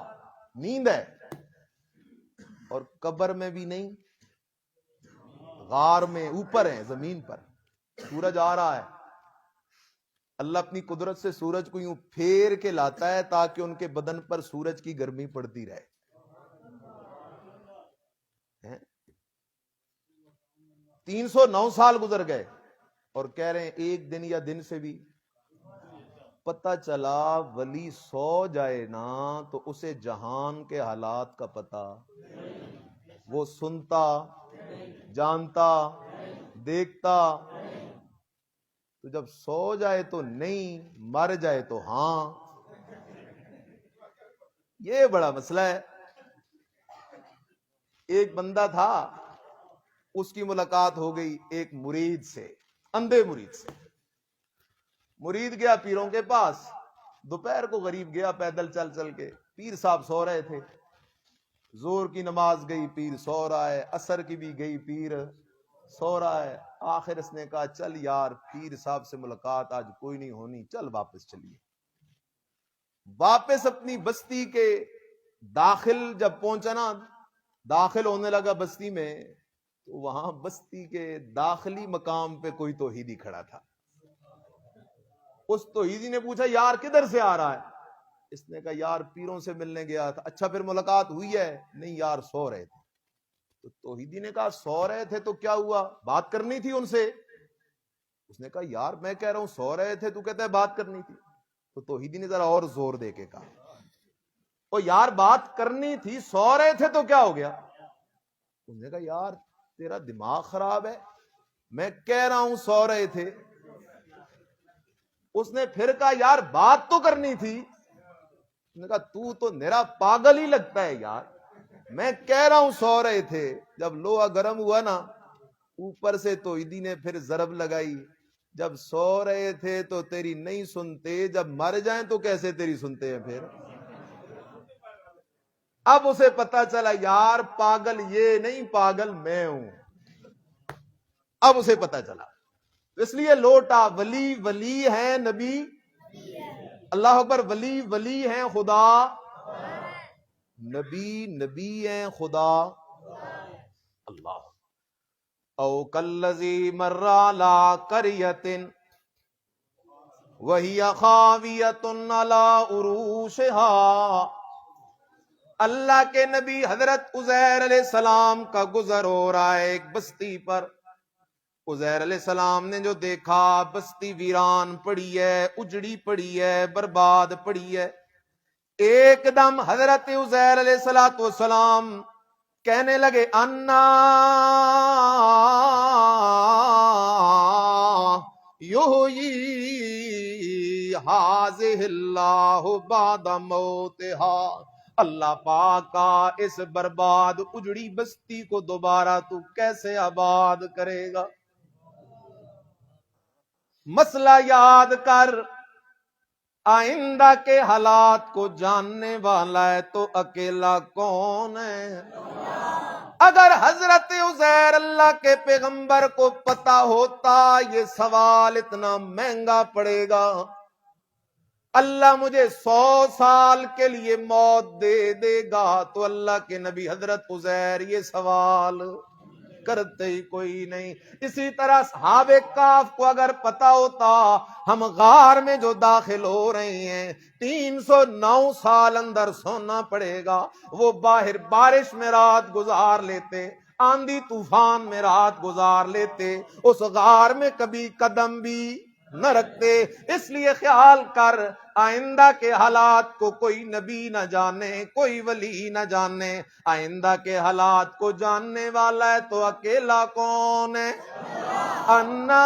نیند ہے۔ اور قبر میں بھی نہیں، غار میں اوپر ہیں، زمین پر سورج آ رہا ہے، اللہ اپنی قدرت سے سورج کو یوں پھیر کے لاتا ہے تاکہ ان کے بدن پر سورج کی گرمی پڑتی رہے۔ 309 سال گزر گئے اور کہہ رہے ہیں ایک دن یا دن سے بھی۔ پتہ چلا ولی سو جائے نا تو اسے جہان کے حالات کا پتہ، وہ سنتا، جانتا، دیکھتا، تو جب سو جائے تو نہیں، مر جائے تو ہاں۔ یہ بڑا مسئلہ ہے۔ ایک بندہ تھا، اس کی ملاقات ہو گئی ایک مرید سے، اندھے مرید سے۔ مرید گیا پیروں کے پاس، دوپہر کو غریب گیا پیدل چل چل کے، پیر صاحب سو رہے تھے، زور کی نماز گئی پیر سو رہا ہے، عصر کی بھی گئی پیر سو رہا ہے۔ آخر اس نے کہا چل یار پیر صاحب سے ملاقات آج کوئی نہیں ہونی، چل واپس چلیے۔ واپس اپنی بستی کے داخل جب پہنچا نا، داخل ہونے لگا بستی میں، تو وہاں بستی کے داخلی مقام پہ کوئی توحیدی کھڑا تھا۔ اس توحیدی نے پوچھا یار کدھر سے آ رہا ہے؟ اس نے کہا یار پیروں سے ملنے گیا تھا۔ اچھا پھر ملاقات ہوئی ہے؟ نہیں یار سو رہے تھے۔ تو توحیدی نے کہا سو رہے تھے تو کیا ہوا، بات کرنی تھی ان سے؟ اس نے کہا یار میں کہہ رہا ہوں سو رہے تھے، تو کہتا ہے بات کرنی تھی۔ تو توحیدی نے ذرا اور زور دے کے کہا او یار بات کرنی تھی، سو رہے تھے تو کیا ہو گیا؟ اس نے کہا یار تیرا دماغ خراب ہے، میں کہہ رہا ہوں سو رہے تھے۔ اس نے پھر کہا یار بات تو کرنی تھی۔ اس نے کہا تو میرا پاگل ہی لگتا ہے یار، میں کہہ رہا ہوں سو رہے تھے۔ جب لوہا گرم ہوا نا، اوپر سے توحیدی نے پھر ضرب لگائی، جب سو رہے تھے تو تیری نہیں سنتے، جب مر جائیں تو کیسے تیری سنتے ہیں پھر؟ اب اسے پتا چلا یار پاگل یہ نہیں، پاگل میں ہوں۔ اب اسے پتا چلا، اس لیے لوٹا۔ ولی ولی ہیں، نبی اللہ اکبر، ولی ولی ہیں، خدا نبی نبی ہیں، خدا اللہ۔ او کالذی مر علی قریۃ وہی خاویۃ علی عروشہا۔ اللہ کے نبی حضرت عزیر علیہ السلام کا گزر ہو رہا ہے ایک بستی پر۔ عزیر علیہ السلام نے جو دیکھا، بستی ویران پڑی ہے، اجڑی پڑی ہے، برباد پڑی ہے۔ ایک دم حضرت عزیر علیہ السلام کہنے لگے انا یحیی ھذہ اللہ بعد موتہا۔ اللہ پاک کا اس برباد اجڑی بستی کو دوبارہ تو کیسے آباد کرے گا؟ مسئلہ یاد کر، آئندہ کے حالات کو جاننے والا ہے تو اکیلا کون ہے؟ اگر حضرت عزیر اللہ کے پیغمبر کو پتا ہوتا یہ سوال اتنا مہنگا پڑے گا، اللہ مجھے 100 سال کے لیے موت دے دے گا، تو اللہ کے نبی حضرت عزیر یہ سوال کرتے ہی کوئی نہیں۔ اسی طرح اصحاب کہف کو اگر پتا ہوتا ہم غار میں جو داخل ہو رہے ہیں 309 سال اندر سونا پڑے گا، وہ باہر بارش میں رات گزار لیتے، آندھی طوفان میں رات گزار لیتے، اس غار میں کبھی قدم بھی نہ رکھتے۔ اس لیے خیال کر، آئندہ کے حالات کو کوئی نبی نہ جانے، کوئی ولی نہ جانے، آئندہ کے حالات کو جاننے والا ہے تو اکیلا کون ہے؟ انا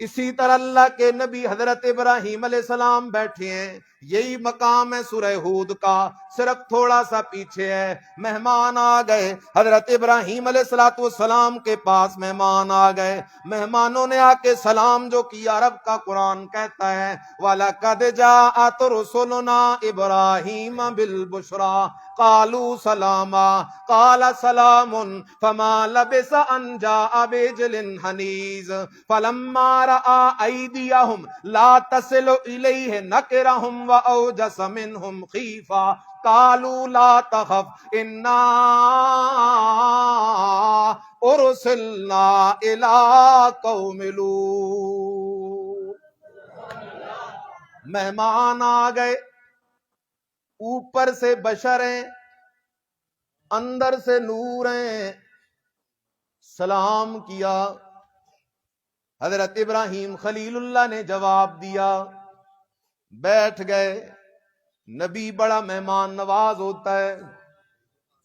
اسی طرح اللہ کے نبی حضرت ابراہیم علیہ السلام بیٹھے ہیں، یہی مقام ہے سورہ ہود کا، صرف تھوڑا سا پیچھے ہے۔ مہمان آ گئے حضرت ابراہیم علیہ السلام کے پاس، مہمان آ گئے، مہمانوں نے آ کے سلام جو کیا، رب کا قرآن کہتا ہے وَلَقَدْ جَاءَتْ رُسُلُنَا إِبْرَاهِيمَ بِالْبُشْرَىٰ قَالُوا سَلَامًا قَالَ سَلَامٌ فَمَا لَبِثَ أَن جَاءَ بِعِجْلٍ حَنِيذٍ فَلَمَّا رَأَىٰ أَيْدِيَهُمْ لَا تَصِلُ إِلَيْهِ نَكِرَهُمْ وَأَوْجَسَ مِنْهُمْ خِيفَةً قَالُوا لَا تَخَفْ إِنَّا أُرْسِلْنَا إِلَىٰ قَوْمِ لُوطٍ۔ مہمان آ گئے، اوپر سے بشر ہیں، اندر سے نور ہیں، سلام کیا۔ حضرت ابراہیم خلیل اللہ نے جواب دیا، بیٹھ گئے۔ نبی بڑا مہمان نواز ہوتا ہے،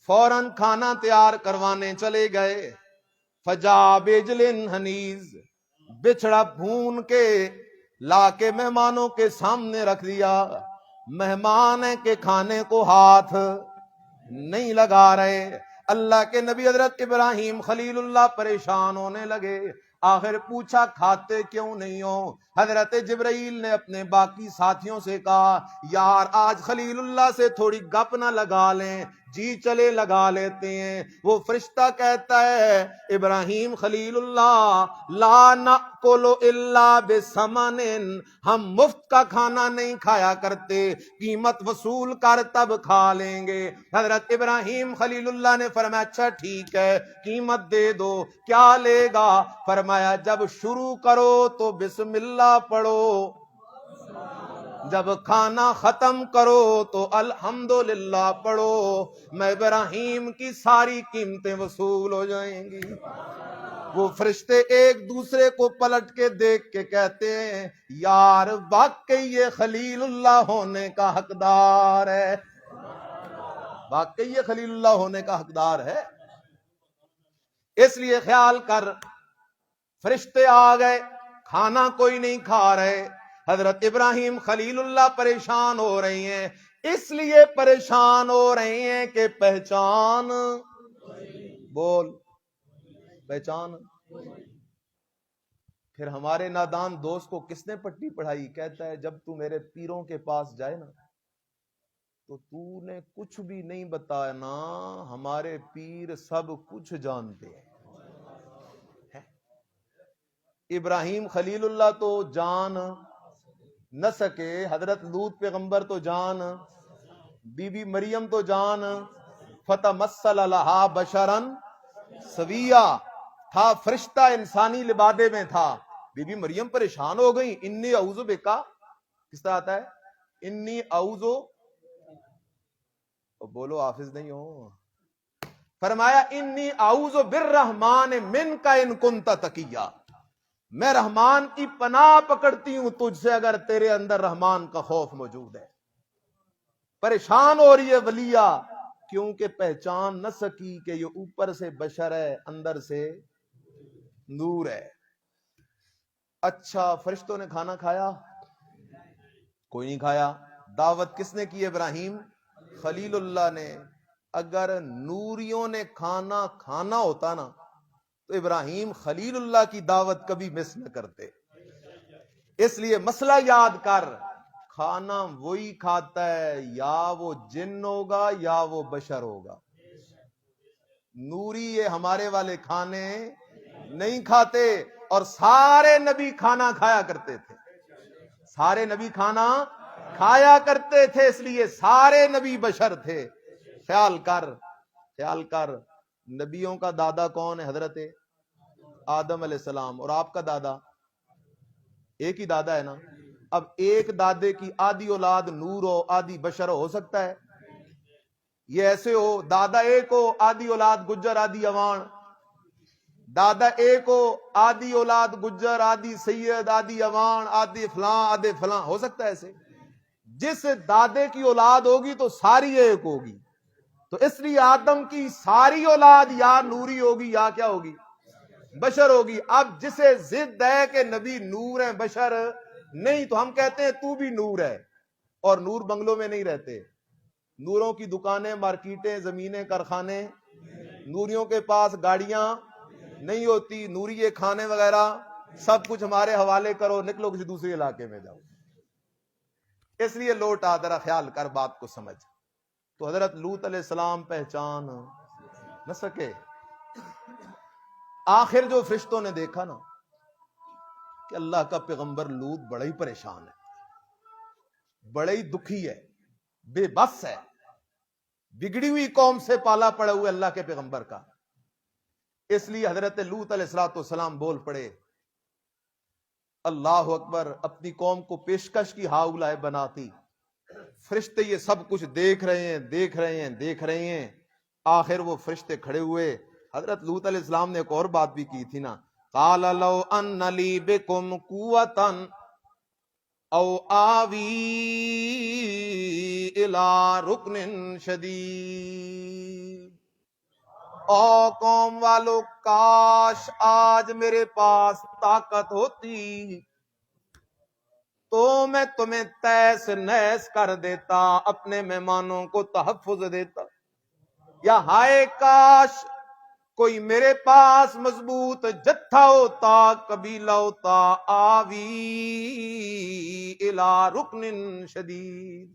فوراً کھانا تیار کروانے چلے گئے۔ فجا بیجل حنیز، بچڑا بھون کے لا کے مہمانوں کے سامنے رکھ دیا۔ مہمان ہے کہ کھانے کو ہاتھ نہیں لگا رہے۔ اللہ کے نبی حضرت ابراہیم خلیل اللہ پریشان ہونے لگے، آخر پوچھا کھاتے کیوں نہیں ہو؟ حضرت جبرائیل نے اپنے باقی ساتھیوں سے کہا یار آج خلیل اللہ سے تھوڑی گپ نہ لگا لیں، جی چلے لگا لیتے ہیں۔ وہ فرشتہ کہتا ہے ابراہیم خلیل اللہ لا نأکل الا بثمن، ہم مفت کا کھانا نہیں کھایا کرتے، قیمت وصول کر تب کھا لیں گے۔ حضرت ابراہیم خلیل اللہ نے فرمایا اچھا ٹھیک ہے قیمت دے دو، کیا لے گا؟ فرمایا جب شروع کرو تو بسم اللہ پڑھو، جب کھانا ختم کرو تو الحمدللہ پڑھو، میں ابراہیم کی ساری قیمتیں وصول ہو جائیں گی۔ وہ فرشتے ایک دوسرے کو پلٹ کے دیکھ کے کہتے ہیں یار واقعی یہ خلیل اللہ ہونے کا حقدار ہے، واقعی یہ خلیل اللہ ہونے کا حقدار ہے۔ اس لیے خیال کر، فرشتے آ گئے، کھانا کوئی نہیں کھا رہے، حضرت ابراہیم خلیل اللہ پریشان ہو رہی ہیں، اس لیے پریشان ہو رہے ہیں کہ پہچان بول پہچان۔ پھر ہمارے نادان دوست کو کس نے پٹی پڑھائی؟ کہتا ہے جب تو میرے پیروں کے پاس جائے نا تو تو نے کچھ بھی نہیں بتایا نا، ہمارے پیر سب کچھ جانتے ہیں۔ ابراہیم خلیل اللہ تو جان نہ سکے، حضرت لوط پیغمبر تو جان، بی بی مریم تو جان، فتمثل لہا بشرن سویا تھا، فرشتہ انسانی لبادے میں تھا۔ بی بی مریم پریشان ہو گئی، انی اعوذ بکا، کس طرح آتا ہے انی اعوذ، بولو حافظ نہیں ہو، فرمایا انی اعوذ بالرحمن منک ان کنت تقیا، میں رحمان کی پناہ پکڑتی ہوں تجھ سے اگر تیرے اندر رحمان کا خوف موجود ہے۔ پریشان ہو رہی ہے ولیہ، کیونکہ پہچان نہ سکی کہ یہ اوپر سے بشر ہے، اندر سے نور ہے۔ اچھا فرشتوں نے کھانا کھایا؟ کوئی نہیں کھایا۔ دعوت کس نے کی؟ ابراہیم خلیل اللہ نے۔ اگر نوریوں نے کھانا کھانا ہوتا نا تو ابراہیم خلیل اللہ کی دعوت کبھی مس نہ کرتے۔ اس لیے مسئلہ یاد کر، کھانا وہی کھاتا ہے، یا وہ جن ہوگا یا وہ بشر ہوگا۔ نوری یہ ہمارے والے کھانے نہیں کھاتے، اور سارے نبی کھانا کھایا کرتے تھے، سارے نبی کھانا کھایا کرتے تھے، اس لیے سارے نبی بشر تھے۔ خیال کر، خیال کر، نبیوں کا دادا کون ہے؟ حضرت آدم علیہ السلام، اور آپ کا دادا ایک ہی دادا ہے نا۔ اب ایک دادے کی آدھی اولاد نور ہو آدھی بشر ہو سکتا ہے؟ یہ ایسے ہو دادا ایک ہو آدھی اولاد گجر آدھی عوان، دادا ایک ہو آدھی اولاد گجر آدھی سید آدھی عوان آدھی فلاں آدھے فلاں، ہو سکتا ہے ایسے؟ جس دادے کی اولاد ہوگی تو ساری ایک ہوگی، تو اس لیے آدم کی ساری اولاد یا نوری ہوگی یا کیا ہوگی؟ بشر ہوگی. اب جسے ضد ہے کہ نبی نور ہیں بشر نہیں، تو ہم کہتے ہیں تو بھی نور ہے. اور نور بنگلوں میں نہیں رہتے، نوروں کی دکانیں، مارکیٹیں، زمینیں، کارخانے، نوریوں کے پاس گاڑیاں نہیں ہوتی، نوری یہ کھانے وغیرہ سب کچھ ہمارے حوالے کرو، نکلو کسی دوسرے علاقے میں جاؤ. اس لیے لوٹ آ، ذرا خیال کر بات کو سمجھ. تو حضرت لوط علیہ السلام پہچان نہ سکے. آخر جو فرشتوں نے دیکھا نا کہ اللہ کا پیغمبر لوط بڑا ہی پریشان ہے، بڑا ہی دکھی ہے، بے بس ہے، بگڑی ہوئی قوم سے پالا پڑا ہوئے اللہ کے پیغمبر کا. اس لیے حضرت لوط علیہ السلام بول پڑے اللہ اکبر. اپنی قوم کو پیشکش کی ہاؤلائے بناتی. فرشتے یہ سب کچھ دیکھ رہے ہیں، دیکھ رہے ہیں، دیکھ رہے ہیں. آخر وہ فرشتے کھڑے ہوئے. حضرت لوط علیہ السلام نے ایک اور بات بھی کی تھی نا، قال لو ان لی بکم قوتا او آوی الی رکن شدید. او قوم والو، کاش آج میرے پاس طاقت ہوتی تو میں تمہیں تیس نیس کر دیتا، اپنے مہمانوں کو تحفظ دیتا. یا ہائے کاش کوئی میرے پاس مضبوط جتھا ہوتا، قبیلہ ہوتا، آوی الی رکن شدید.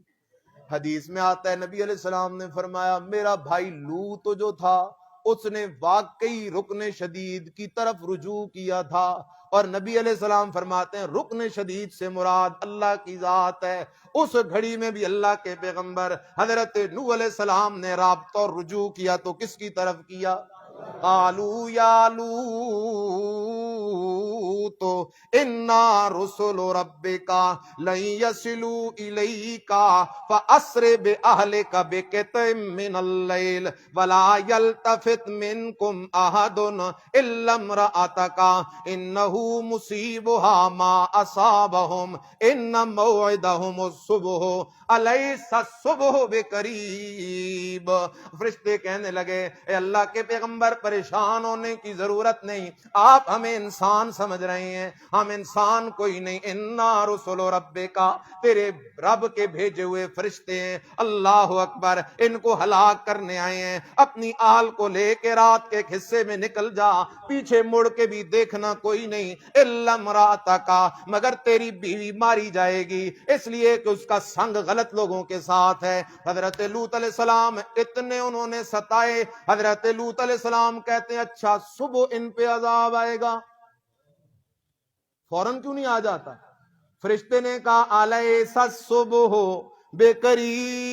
حدیث میں آتا ہے نبی علیہ السلام نے فرمایا میرا بھائی لوط جو تھا اس نے واقعی رکن شدید کی طرف رجوع کیا تھا. اور نبی علیہ السلام فرماتے ہیں رکن شدید سے مراد اللہ کی ذات ہے. اس گھڑی میں بھی اللہ کے پیغمبر حضرت نوح علیہ السلام نے رابطہ اور رجوع کیا تو کس کی طرف کیا؟ قالوا یا لوط انا رسل ربک لن یصلوا الیک فاسر باہلک بقطع من اللیل ولا یلتفت منکم احد الا امرأتک انہ مصیبها ما اصابهم ان موعدهم الصبح الیس الصبح بقریب. فرشتے کہنے لگے اے اللہ کے پیغمبر پریشان ہونے کی ضرورت نہیں، آپ ہمیں انسان سمجھ رہے ہیں، ہم انسان کوئی نہیں. انا رسول ربک، تیرے رب کے بھیجے ہوئے فرشتے ہیں. اللہ اکبر. ان کو ہلاک کرنے آئے ہیں. اپنی آل کو لے کے رات کے ایک حصے میں نکل جا، پیچھے مڑ کے بھی دیکھنا کوئی نہیں. الا امرأتک، مگر تیری بیوی ماری جائے گی اس لیے کہ اس کا سنگ غلط لوگوں کے ساتھ ہے. حضرت لوط علیہ السلام اتنے انہوں نے ستائے. حضرت لوط علیہ السلام کہتے ہیں اچھا صبح ان پہ عذاب آئے گا، فوراً کیوں نہیں آ جاتا؟ فرشتے نے کہا الیس الصبح بقریب،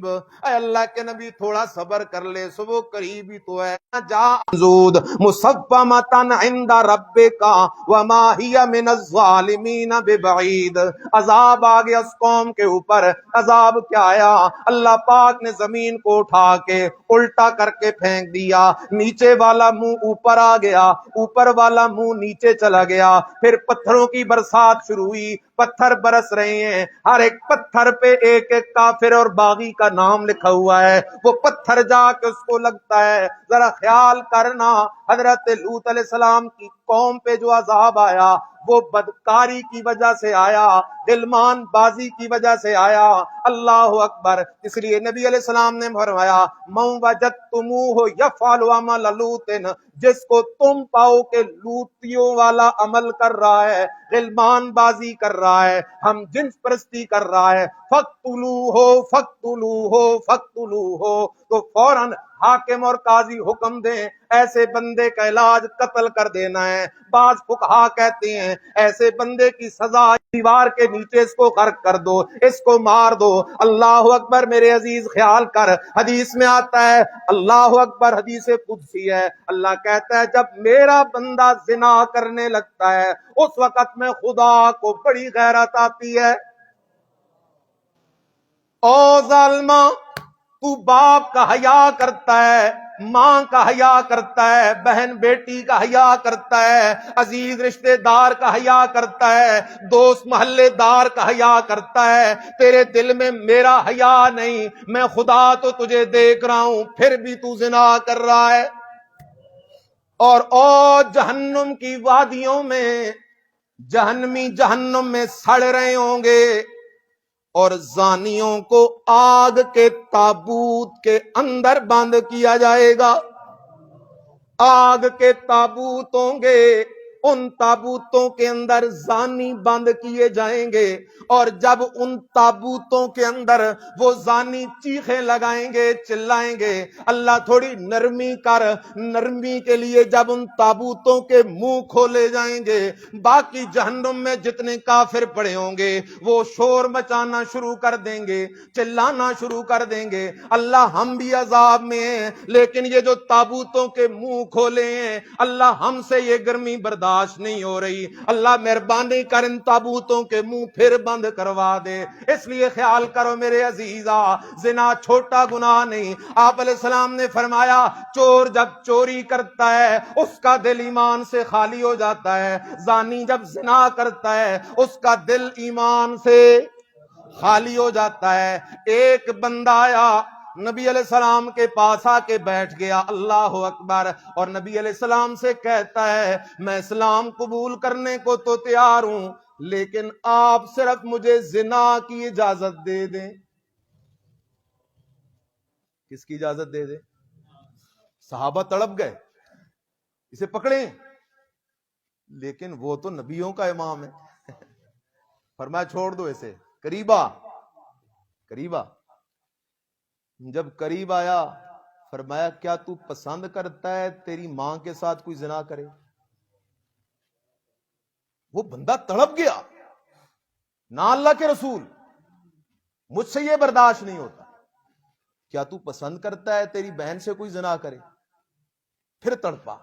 اے اللہ کے نبی تھوڑا صبر کر لے، صبح قریب ہی تو ہے. جا زود مصفمتا عند ربک وما ہی من الظالمین ببعید. عذاب آ گیا اس قوم کے اوپر. عذاب کیا آیا؟ اللہ پاک نے زمین کو اٹھا کے الٹا کر کے پھینک دیا. نیچے والا منہ اوپر آ گیا، اوپر والا منہ نیچے چلا گیا. پھر پتھروں کی برسات شروع ہوئی. پتھر برس رہے ہیں، ہر ایک پتھر پہ ایک ایک کافر اور باغی کا نام لکھا ہوا ہے. وہ پتھر جا کے اس کو لگتا ہے. ذرا خیال کرنا حضرت لوط علیہ السلام کی قوم پہ جو عذاب آیا وہ بدکاری کی وجہ سے آیا، غلمان بازی کی وجہ سے آیا. اللہ اکبر. اس لیے نبی علیہ السلام نے فرمایا من وجدتموہ یفعل عمل لوط، جس کو تم پاؤ کہ لوطیوں والا عمل کر رہا ہے، غلمان بازی کر رہا ہے، ہم جنس پرستی کر رہا ہے، فقتلوہ فقتلوہ فقتلوہ، تو فوراً حاکم اور قاضی حکم دیں ایسے بندے کا علاج قتل کر دینا ہے. بعض فقہا کہتے ہیں ایسے بندے کی سزا دیوار کے نیچے اس کو غرق کر دو، اس کو مار دو. اللہ اکبر. میرے عزیز خیال کر، حدیث میں آتا ہے اللہ اکبر، حدیث قدسی ہے، اللہ کہتا ہے جب میرا بندہ زنا کرنے لگتا ہے اس وقت میں خدا کو بڑی غیرت آتی ہے. او ظالمہ، تو باپ کا حیا کرتا ہے، ماں کا حیا کرتا ہے، بہن بیٹی کا حیا کرتا ہے، عزیز رشتہ دار کا حیا کرتا ہے، دوست محلے دار کا حیا کرتا ہے، تیرے دل میں میرا حیا نہیں، میں خدا تو تجھے دیکھ رہا ہوں پھر بھی تو زنا کر رہا ہے۔ اور جہنم کی وادیوں میں جہنمی جہنم میں سڑ رہے ہوں گے، اور زانیوں کو آگ کے تابوت کے اندر بند کیا جائے گا۔ آگ کے تابوت ہوں گے، ان تابوتوں کے اندر زانی بند کیے جائیں گے، اور جب ان تابوتوں کے اندر وہ زانی چیخیں لگائیں گے، چلائیں گے، اللہ تھوڑی نرمی کر، نرمی کے لیے جب ان تابوتوں کے منہ کھولے جائیں گے، باقی جہنم میں جتنے کافر پڑے ہوں گے وہ شور مچانا شروع کر دیں گے، چلانا شروع کر دیں گے، اللہ ہم بھی عذاب میں ہیں لیکن یہ جو تابوتوں کے منہ کھولے ہیں اللہ ہم سے یہ گرمی برداشت نہیں ہو رہی، اللہ مہربانی کر ان تابوتوں کے منہ پھر بند کروا دے۔ اس لیے خیال کرو میرے عزیزا، زنا چھوٹا گناہ نہیں۔ آپ علیہ السلام نے فرمایا چور جب چوری کرتا ہے اس کا دل ایمان سے خالی ہو جاتا ہے، زانی جب زنا کرتا ہے اس کا دل ایمان سے خالی ہو جاتا ہے۔ ایک بندہ آیا نبی علیہ السلام کے پاس آ کے بیٹھ گیا، اللہ اکبر، اور نبی علیہ السلام سے کہتا ہے میں اسلام قبول کرنے کو تو تیار ہوں لیکن آپ صرف مجھے زنا کی اجازت دے دیں۔ کس کی اجازت دے دیں؟ صحابہ تڑپ گئے اسے پکڑیں، لیکن وہ تو نبیوں کا امام ہے، فرمایا چھوڑ دو اسے، قریبا قریبا۔ جب قریب آیا فرمایا کیا تو پسند کرتا ہے تیری ماں کے ساتھ کوئی زنا کرے؟ وہ بندہ تڑپ گیا، نہ اللہ کے رسول مجھ سے یہ برداشت نہیں ہوتا، کیا تو پسند کرتا ہے تیری بہن سے کوئی زنا کرے؟ پھر تڑپا،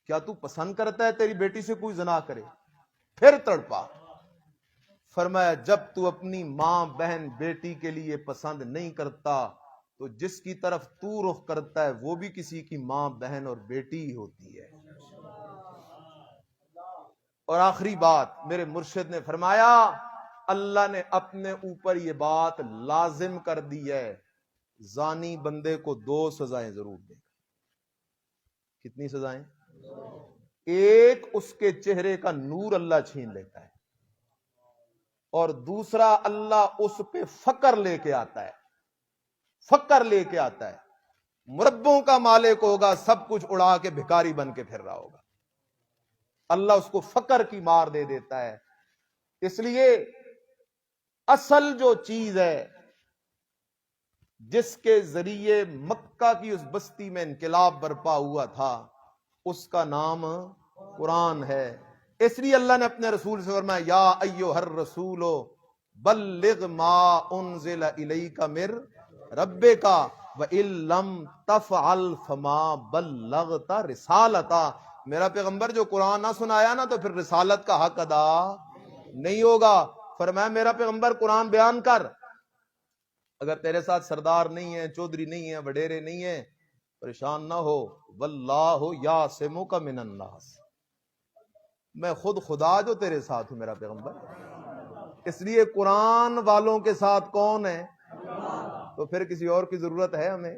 کیا تو پسند کرتا ہے تیری بیٹی سے کوئی زنا کرے؟ پھر تڑپا، فرمایا جب تو اپنی ماں بہن بیٹی کے لیے پسند نہیں کرتا تو جس کی طرف تو رخ کرتا ہے وہ بھی کسی کی ماں بہن اور بیٹی ہی ہوتی ہے۔ اور آخری بات میرے مرشد نے فرمایا اللہ نے اپنے اوپر یہ بات لازم کر دی ہے، زانی بندے کو 2 سزائیں ضرور دے گا۔ کتنی سزائیں؟ ایک اس کے چہرے کا نور اللہ چھین لیتا ہے، اور دوسرا اللہ اس پہ فقر لے کے آتا ہے، فقر لے کے آتا ہے، مربوں کا مالک ہوگا، سب کچھ اڑا کے بھکاری بن کے پھر رہا ہوگا، اللہ اس کو فقر کی مار دے دیتا ہے۔ اس لیے اصل جو چیز ہے جس کے ذریعے مکہ کی اس بستی میں انقلاب برپا ہوا تھا اس کا نام قرآن ہے۔ اس لیے اللہ نے اپنے رسول سے فرمایا یا ایھا الرسول بلغ ما انزل الیک من ربک وان لم تفعل فما بلغت رسالتہ۔ میرا پیغمبر جو قرآن نہ سنایا نا تو پھر رسالت کا حق ادا نہیں ہوگا۔ فرمایا میرا پیغمبر قرآن بیان کر، اگر تیرے ساتھ سردار نہیں ہے، چودھری نہیں ہے، وڈیرے نہیں ہے، پریشان نہ ہو، واللہ یعصمک من الناس، میں خود خدا جو تیرے ساتھ ہوں میرا پیغمبر۔ اس لیے قرآن والوں کے ساتھ کون ہے؟ تو پھر کسی اور کی ضرورت ہے ہمیں؟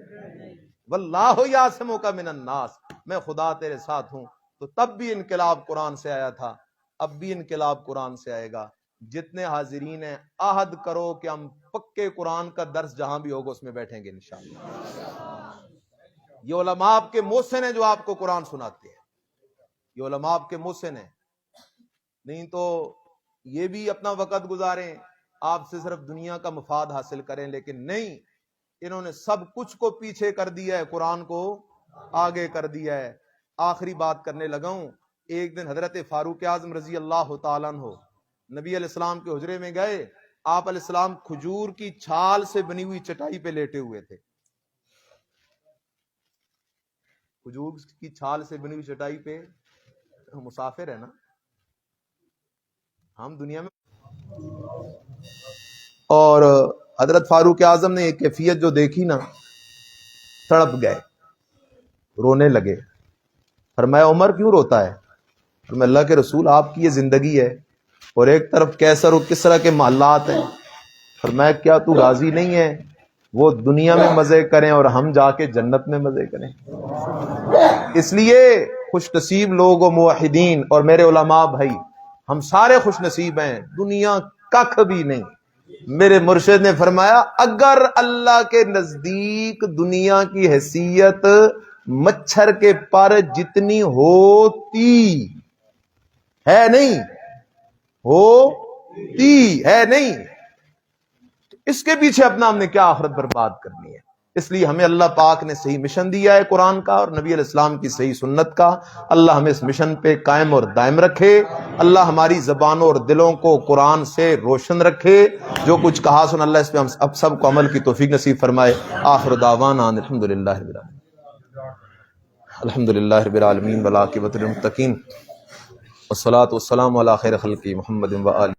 واللہ یعصمک من الناس، میں خدا تیرے ساتھ ہوں۔ تو تب بھی انقلاب قرآن سے آیا تھا، اب بھی انقلاب قرآن سے آئے گا۔ جتنے حاضرین ہیں عہد کرو کہ ہم پکے قرآن کا درس جہاں بھی ہوگا اس میں بیٹھیں گے انشاءاللہ۔ یہ علماء آپ کے محسن ہیں جو آپ کو قرآن سناتے ہیں، یہ علماء آپ کے محسن ہیں، نہیں تو یہ بھی اپنا وقت گزاریں، آپ سے صرف دنیا کا مفاد حاصل کریں، لیکن نہیں، انہوں نے سب کچھ کو پیچھے کر دیا ہے، قرآن کو آگے کر دیا ہے۔ آخری بات کرنے لگا ہوں، ایک دن حضرت فاروق اعظم رضی اللہ تعالیٰ عنہ نبی علیہ السلام کے حجرے میں گئے، آپ علیہ السلام کھجور کی چھال سے بنی ہوئی چٹائی پہ لیٹے ہوئے تھے، کھجور کی چھال سے بنی ہوئی چٹائی پہ، مسافر ہے نا ہم دنیا میں، اور حضرت فاروق اعظم نے ایک کیفیت جو دیکھی نا، تڑپ گئے، رونے لگے. فرمایا عمر کیوں روتا ہے؟ فرمایا اللہ کے رسول آپ کی یہ زندگی ہے اور ایک طرف کیسر و کسرا کے محلات ہیں. فرمایا کیا تو راضی نہیں ہے وہ دنیا میں مزے کریں اور ہم جا کے جنت میں مزے کریں؟ اس لیے خوش نصیب لوگ و موحدین اور میرے علماء بھائی، ہم سارے خوش نصیب ہیں، دنیا ککھ بھی نہیں. میرے مرشد نے فرمایا اگر اللہ کے نزدیک دنیا کی حیثیت مچھر کے پر جتنی ہوتی ہے نہیں، ہوتی ہے نہیں، اس کے پیچھے اپنا ہم نے کیا آخرت برباد کرنی ہے. اس لیے ہمیں اللہ پاک نے صحیح مشن دیا ہے قرآن کا اور نبی علیہ السلام کی صحیح سنت کا. اللہ ہمیں اس مشن پہ قائم اور دائم رکھے. اللہ ہماری زبانوں اور دلوں کو قرآن سے روشن رکھے. جو کچھ کہا سن اللہ اس پہ ہم اب سب کو عمل کی توفیق نصیب فرمائے. آخر دعوانا الحمدللہ رب العالمین. الحمدللہ رب العالمین والعاقبۃ للمتقین والصلاۃ والسلام علی خیر خلق محمد و آلہ.